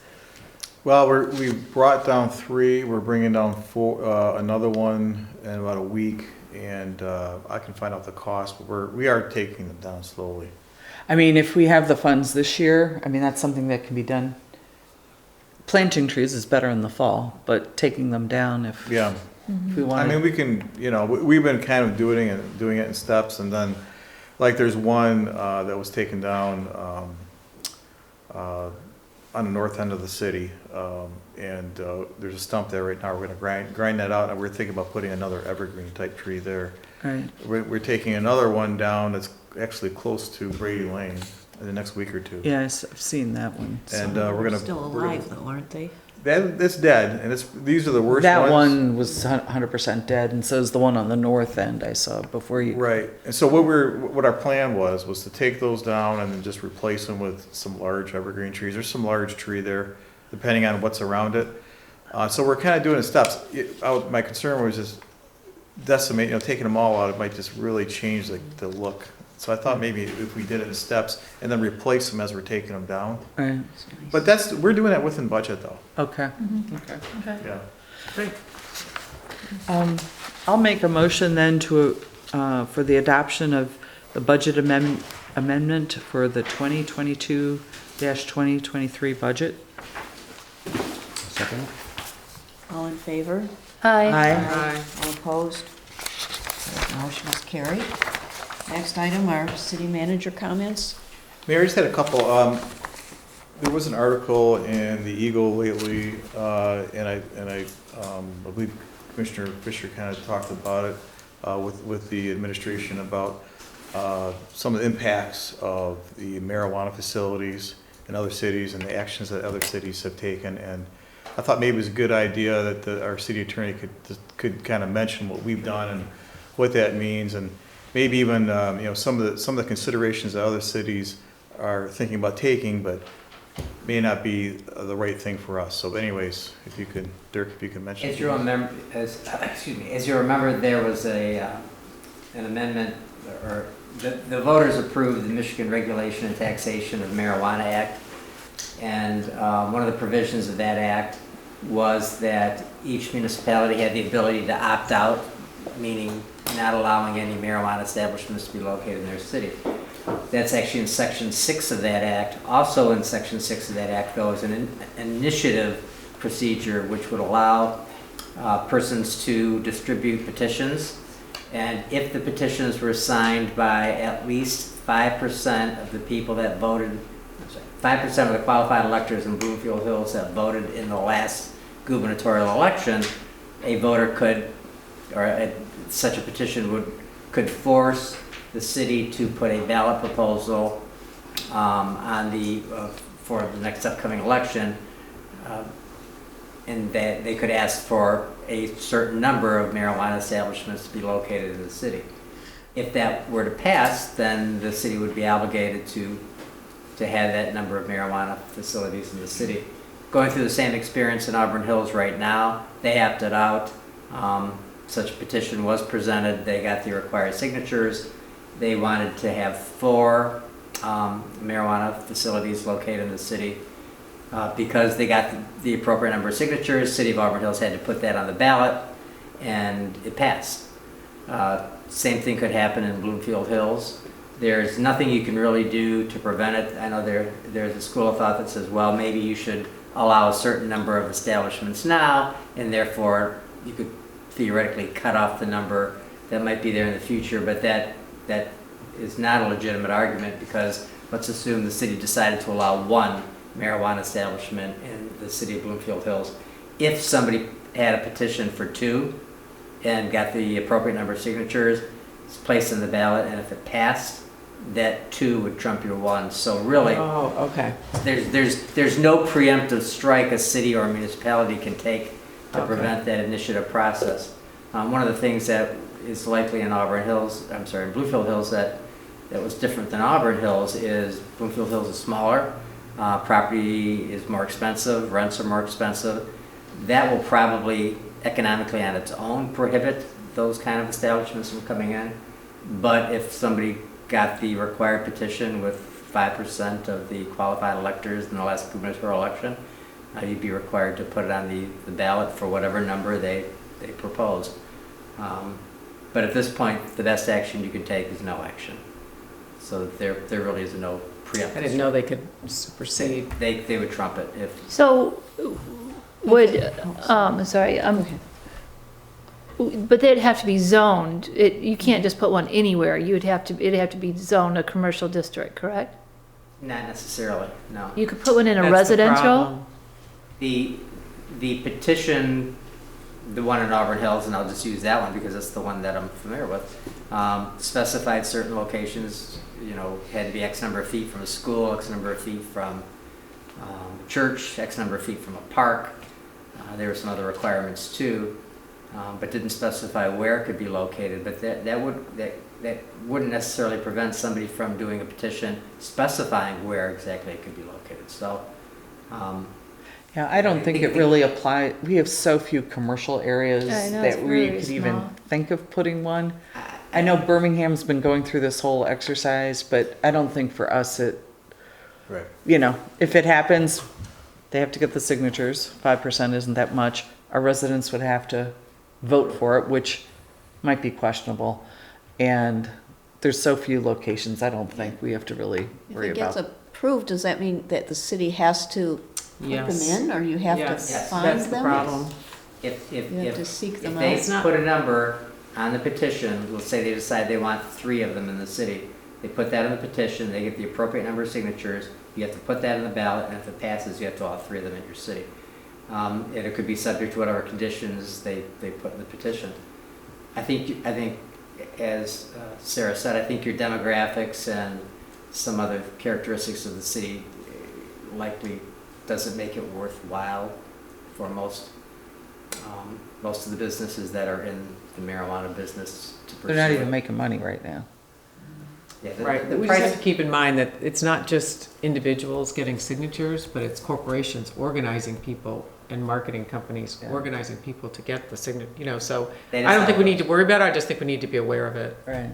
Well, we brought down 3, we're bringing down 4, another one in about a week, and I can find out the cost, but we are taking them down slowly. I mean, if we have the funds this year, I mean, that's something that can be done. Planting trees is better in the fall, but taking them down if Yeah, we I want mean, to. we can, we've been kind of doing it in steps, and then, like, there's one that was taken down on the north end of the city, and there's a stump there right now. We're gonna grind that out, and we're thinking about putting another evergreen type tree there. Right. We're taking another one down that's actually close to Brady Lane in the next week or two. Yeah, I've seen that one. And we're gonna. Still alive though, aren't they? It's dead, and these are the worst ones. That one was 100% dead, and so is the one on the north end I saw before you. Right, and so what our plan was to take those down and then just replace them with some large evergreen trees. There's some large tree there, depending on what's around it. So we're kind of doing it in steps. My concern was just decimate, taking them all out, it might just really change the look. So I thought maybe if we did it in steps and then replace them as we're taking them down. Right, But we're doing that within budget though, okay. Okay. yeah. I'll make a motion then for the adoption of the budget amendment for the 2022-2023 budget. Second? All in favor? Aye. Aye. All opposed? Motion is carried. Next item, our city manager comments. Mayor, I just had a couple. There was an article in the Eagle lately, and I believe Commissioner Fisher kind of talked about it with the administration about some of the impacts of the marijuana facilities in other cities and the actions that other cities have taken. And I thought maybe it was a good idea that our city attorney could kind of mention what we've done and what that means, and maybe even some of the considerations that other cities are thinking about taking, but may not be the right thing for us. So anyways, if you could, Dirk, if you could mention. As you remember, as you remember, there was an amendment, or the voters approved the Michigan Regulation and Taxation of Marijuana Act. And one of the provisions of that act was that each municipality had the ability to opt out, meaning not allowing any marijuana establishments to be located in their city. That's actually in Section 6 of that act. Also in Section 6 of that act, though, is an initiative procedure which would allow persons to distribute petitions. And if the petitions were signed by at least 5% of the people that voted, 5% of the qualified electors in Bloomfield Hills that voted in the last gubernatorial election, a voter could, such a petition could force the city to put a ballot proposal on for the next upcoming election, and that they could ask for a certain number of marijuana establishments to be located in the city. If that were to pass, then the city would be obligated to have that number of marijuana facilities in the city. Going through the same experience in Auburn Hills right now, they opted out. Such a petition was presented. They got the required signatures. They wanted to have 4 marijuana facilities located in the city. Because they got the appropriate number of signatures, City of Auburn Hills had to put that on the ballot, and it passed. Same thing could happen in Bloomfield Hills. There's nothing you can really do to prevent it. I know there's a school of thought that says, well, maybe you should allow a certain number of establishments now, and therefore you could theoretically cut off the number that might be there in the future, but that is not a legitimate argument, because let's assume the city decided to allow 1 marijuana establishment in the city of Bloomfield Hills. If somebody had a petition for 2 and got the appropriate number of signatures, it's placed on the ballot, and if it passed, that 2 would trump your 1. So really, Oh, okay. there's no preemptive strike a city or a municipality can take to Okay. prevent that initiative process. One of the things that is likely in Bloomfield Hills that was different than Auburn Hills is Bloomfield Hills is smaller, property is more expensive, rents are more expensive. That will probably economically on its own prohibit those kind of establishments from coming in. But if somebody got the required petition with 5% of the qualified electors in the last gubernatorial election, you'd be required to put it on the ballot for whatever number they propose. But at this point, the best action you can take is no action. So there really is no preemptive. I didn't know they could supersede. They would trump it if. So would, sorry, but they'd have to be zoned. You can't just put one anywhere. It'd have to be zoned a commercial district, correct? Not necessarily, no. You could put one in a That's the residential? problem. The petition, the one in Auburn Hills, and I'll just use that one because that's the one that I'm familiar with, specified certain locations, had to be X number of feet from a school, X number of feet from a church, X number of feet from a park. There were some other requirements too, but didn't specify where it could be located. But that wouldn't necessarily prevent somebody from doing a petition specifying where exactly it could be located. So. Yeah, I don't think it really applies. We have so few commercial areas I know, it's that we very could even small. think of putting one. I know Birmingham's been going through this whole exercise, but I don't think for us Right. if it happens, they have to get the signatures. 5% isn't that much. Our residents would have to vote for it, which might be questionable. And there's so few locations, I don't think we have to really worry If it gets about. approved, does that mean that the city has to put them Yes. in, or you have to Yes, find that's the them? problem. If You have to seek them they out. It's not- put a number on the petition, let's say they decide they want 3 of them in the city, they put that in the petition, they get the appropriate number of signatures, you have to put that in the ballot, and if it passes, you have to allow 3 of them in your city. And it could be subject to whatever conditions they put in the petition. I think as Sarah said, I think your demographics and some other characteristics of the city likely doesn't make it worthwhile for most of the businesses that are in the marijuana business to pursue They're not even it. making money right now. Yeah, Right, the we just have price, to keep in mind that it's not just individuals getting signatures, but it's corporations organizing people and marketing companies organizing people to get the signature, so They I don't think we decide. need to worry about it, I just think we need to be aware of it. Right.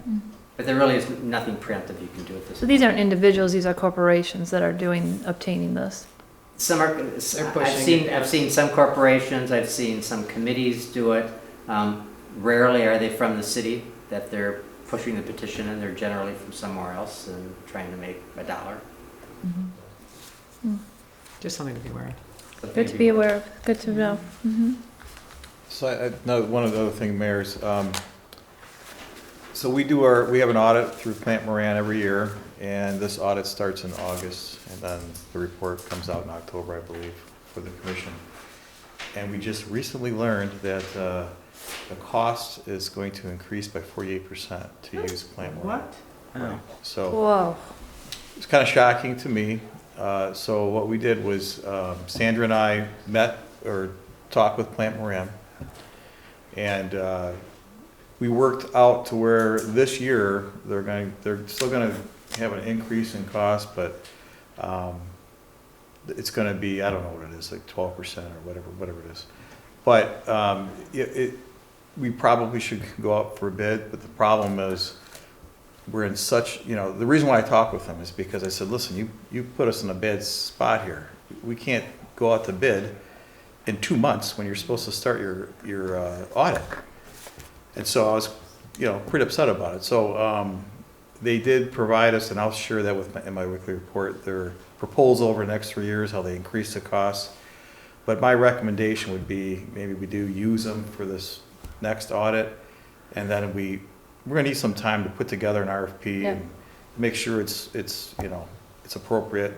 but there really is nothing preemptive you can do at this. So these aren't individuals, these are corporations that are obtaining this. Some are, pushing it, I've seen some corporations, I've seen some committees do it. Rarely are they from the city that they're pushing the petition, and they're generally from somewhere else and trying to make a dollar. Just something to be aware of. So Good to be aware of, good to know. Mhm. So no, one of the other things, Mayor, is, so we have an audit through Plant Moran every year, and this audit starts in August, and then the report comes out in October, I believe, for the commission. And we just recently learned that the cost is going to increase by 48% to use Plant Moran. What? Right. So Whoa. it's kind of shocking to me. So what we did was Sandra and I met or talked with Plant Moran, and we worked out to where this year they're still going to have an increase in cost, but it's going to be, I don't know what it is, like 12% or whatever it is. But we probably should go out for a bid. But the problem is, we're in such, the reason why I talked with them is because I said, listen, you put us in a bad spot here. We can't go out to bid in 2 months when you're supposed to start your audit. And so I was, pretty upset about it. So they did provide us, and I'll share that in my weekly report, their proposal over the next 3 years, how they increase the costs. But my recommendation would be maybe we do use them for this next audit, and then we're gonna need some time to put together an RFP and make sure it's appropriate.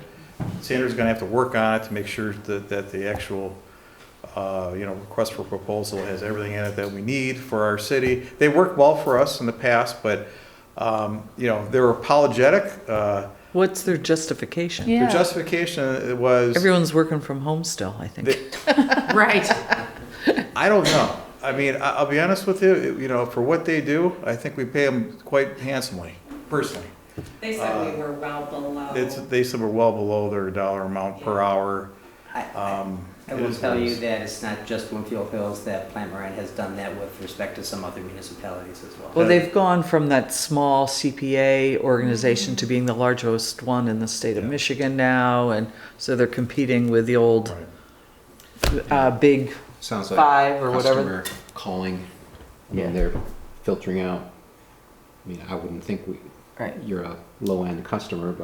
Sandra's gonna have to work on it to make sure that the actual request for proposal has everything in it that we need for our city. They worked well for us in the past, but they were apologetic. What's their justification? Yeah. Their justification was Everyone's working from home still, I think. Right. I don't know. I mean, I'll be honest with you, for what they do, I think we pay them quite handsomely, personally. They said we were well below. They said we're well below their dollar amount per hour. I will tell you that it's not just Bloomfield Hills that Plant Moran has done that with respect to some other municipalities as well. Well, they've gone from that small CPA organization to being the largest one in the state of Michigan now, and so they're competing with the old big Sounds like five or whatever. customer calling, Yeah. they're filtering out. I mean, I wouldn't think you're a low-end customer,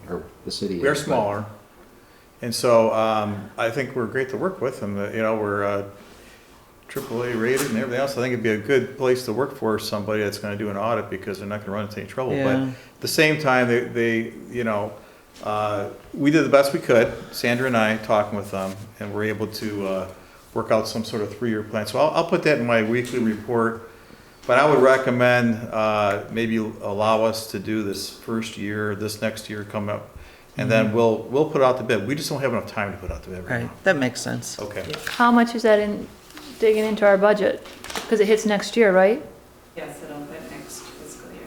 or the city is. We are smaller. And so I think we're great to work with, and we're AAA rated and everything else. I think it'd be a good place to work for somebody that's going to do an audit, because they're not going to run into any trouble. Yeah. But at the same time, we did the best we could. Sandra and I talking with them, and we're able to work out some sort of 3-year plan. So I'll put that in my weekly report. But I would recommend maybe allow us to do this first year, this next year come up, and then we'll put out the bid. We just don't have enough time to put out the bid right now. Right, that makes sense. Okay. How much is that in digging into our budget? Because it hits next year, right? Yes, it'll hit next fiscal year.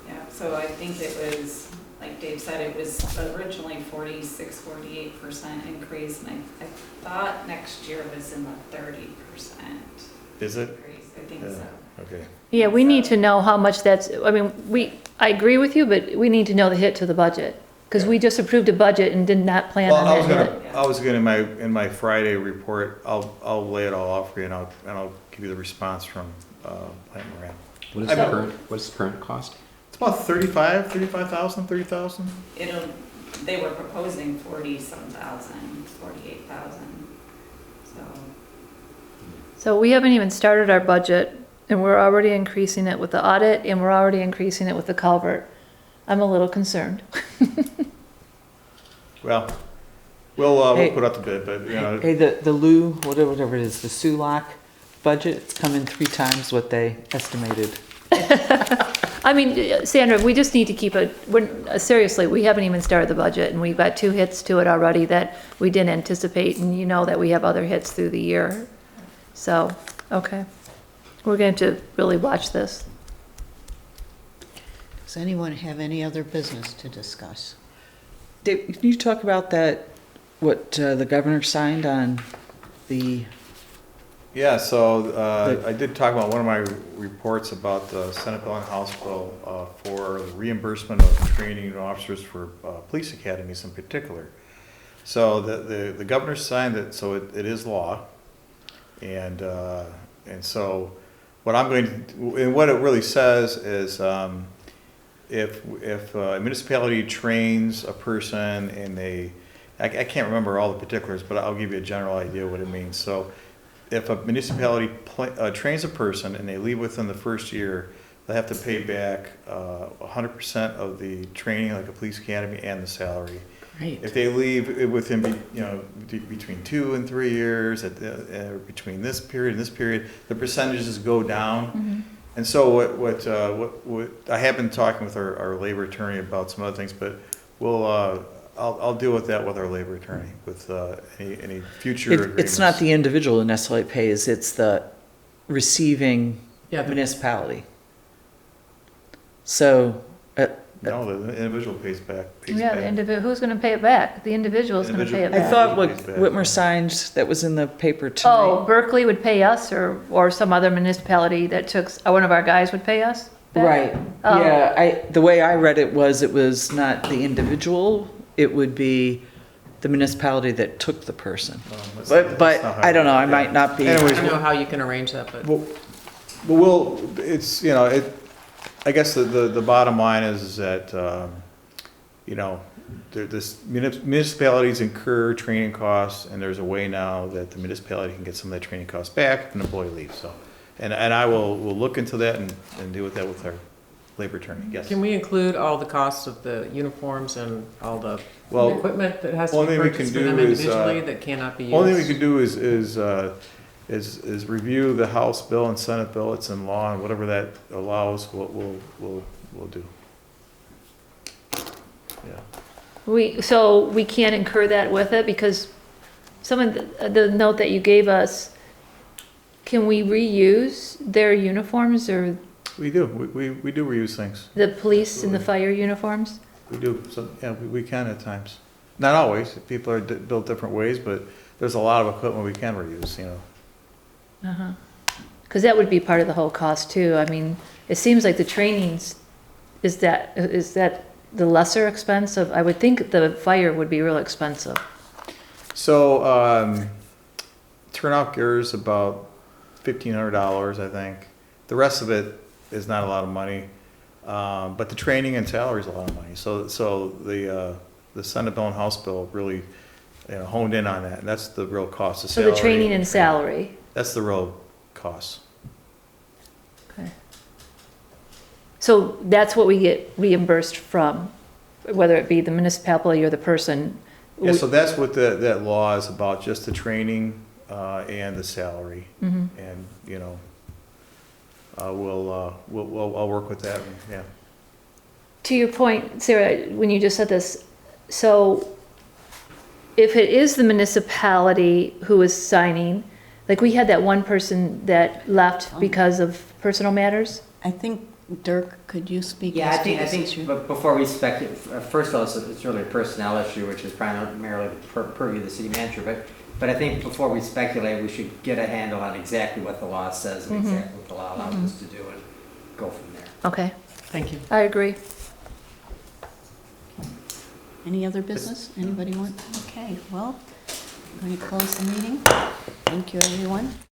Yeah, so I think it was, like Dave said, it was originally 48% increase, and I thought next year was in the 30% Is it? increase. I think Yeah. so. Okay. Yeah, we need to know how much that's, I agree with you, but we need to know the hit to the budget. Because we just approved a budget and did not plan Well, on that hit. I was gonna in my Friday report, I'll lay it all out for you, and I'll give you the response from Plant Moran. What is the current cost? It's about 35,000, 30,000. They were proposing 40-some thousand, 48,000, so. So we haven't even started our budget, and we're already increasing it with the audit, and we're already increasing it with the culvert. I'm a little concerned. Well, we'll Hey. put out the bid, but Hey, the Lou, whatever it is, the SULAC budget, it's come in 3 times what they estimated. I mean, Sandra, we just need to keep seriously, we haven't even started the budget, and we've got 2 hits to it already that we didn't anticipate, and you know that we have other hits through the year. So, okay. We're going to really watch this. Does anyone have any other business to discuss? Dave, can you talk about that, what the governor signed on the, Yeah, so I did talk about one of my reports about the Senate bill and House bill for reimbursement of training and officers for police academies in particular. So the governor signed it, so it is law. And so what I'm going to, and what it really says is if a municipality trains a person and I can't remember all the particulars, but I'll give you a general idea of what it means. So if a municipality trains a person and they leave within the first year, they have to pay back 100% of the training, like a police academy, and the salary. right? If they leave within, between 2 and 3 years, between this period and this period, the percentages go down. And so what I have been talking with our labor attorney about some other things, but I'll deal with that with our labor attorney with any future agreements. It's not the individual who necessarily pays, it's the receiving Yeah, municipality. So, No, the individual pays back. Yeah, the individual, who's gonna pay it back? The individual's gonna pay it I back. thought what Whitmer signed that was in the paper tonight. Oh, Berkeley would pay us, or some other municipality that took, one of our guys would pay us back? Right, Oh. yeah, the way I read it was not the individual, it would be the municipality that took the person. But I don't know, I might not be. I Anyways, don't know how you can arrange that, but Well, it's, I guess the bottom line is that, municipalities incur training costs, and there's a way now that the municipality can get some of that training costs back if an employee leaves, so. And I will look into that and deal with that with our labor attorney, yes. can we include all the costs of the uniforms and all the Well, equipment that has to only be thing we purchased for can them do is, individually that cannot be used? only thing we can do is review the House bill and Senate bill, it's in law, and whatever that allows, we'll do. Yeah. So we can't incur that with it, because some of the note that you gave us, can we reuse their uniforms, or We do, we do reuse things. the police and the fire uniforms? We do, so, yeah, we can at times. Not always, people are built different ways, but there's a lot of equipment we can reuse, Because that would be part of the whole cost too. I mean, it seems like the trainings, is that the lesser expense of, I would think the fire would be real expensive. So, turnout gear is about $1,500, I think. The rest of it is not a lot of money, but the training and salary is a lot of money. So the Senate bill and House bill really, honed in on that, and that's the real cost of So salary. the training and salary. That's the real cost. Okay. So that's what we get reimbursed from, whether it be the municipality or the person. Yeah, so that's what that law is about, just the training and the salary. Mhm. And, I'll work with that, yeah. To your point, Sarah, when you just said this, so if it is the municipality who is signing, like we had that one person that left because of personal matters? I think, Dirk, could you speak? Yeah, I to think, this issue? but before we speculate, first of all, it's really a personnel issue, which is primarily the purview of the city manager, but I think before we speculate, we should get a handle on exactly what the law says and exactly what the law allows us to do and go from there. Okay, Thank you. I agree. Any other business? Anybody want? Okay, well, I'm going to close the meeting. Thank you, everyone.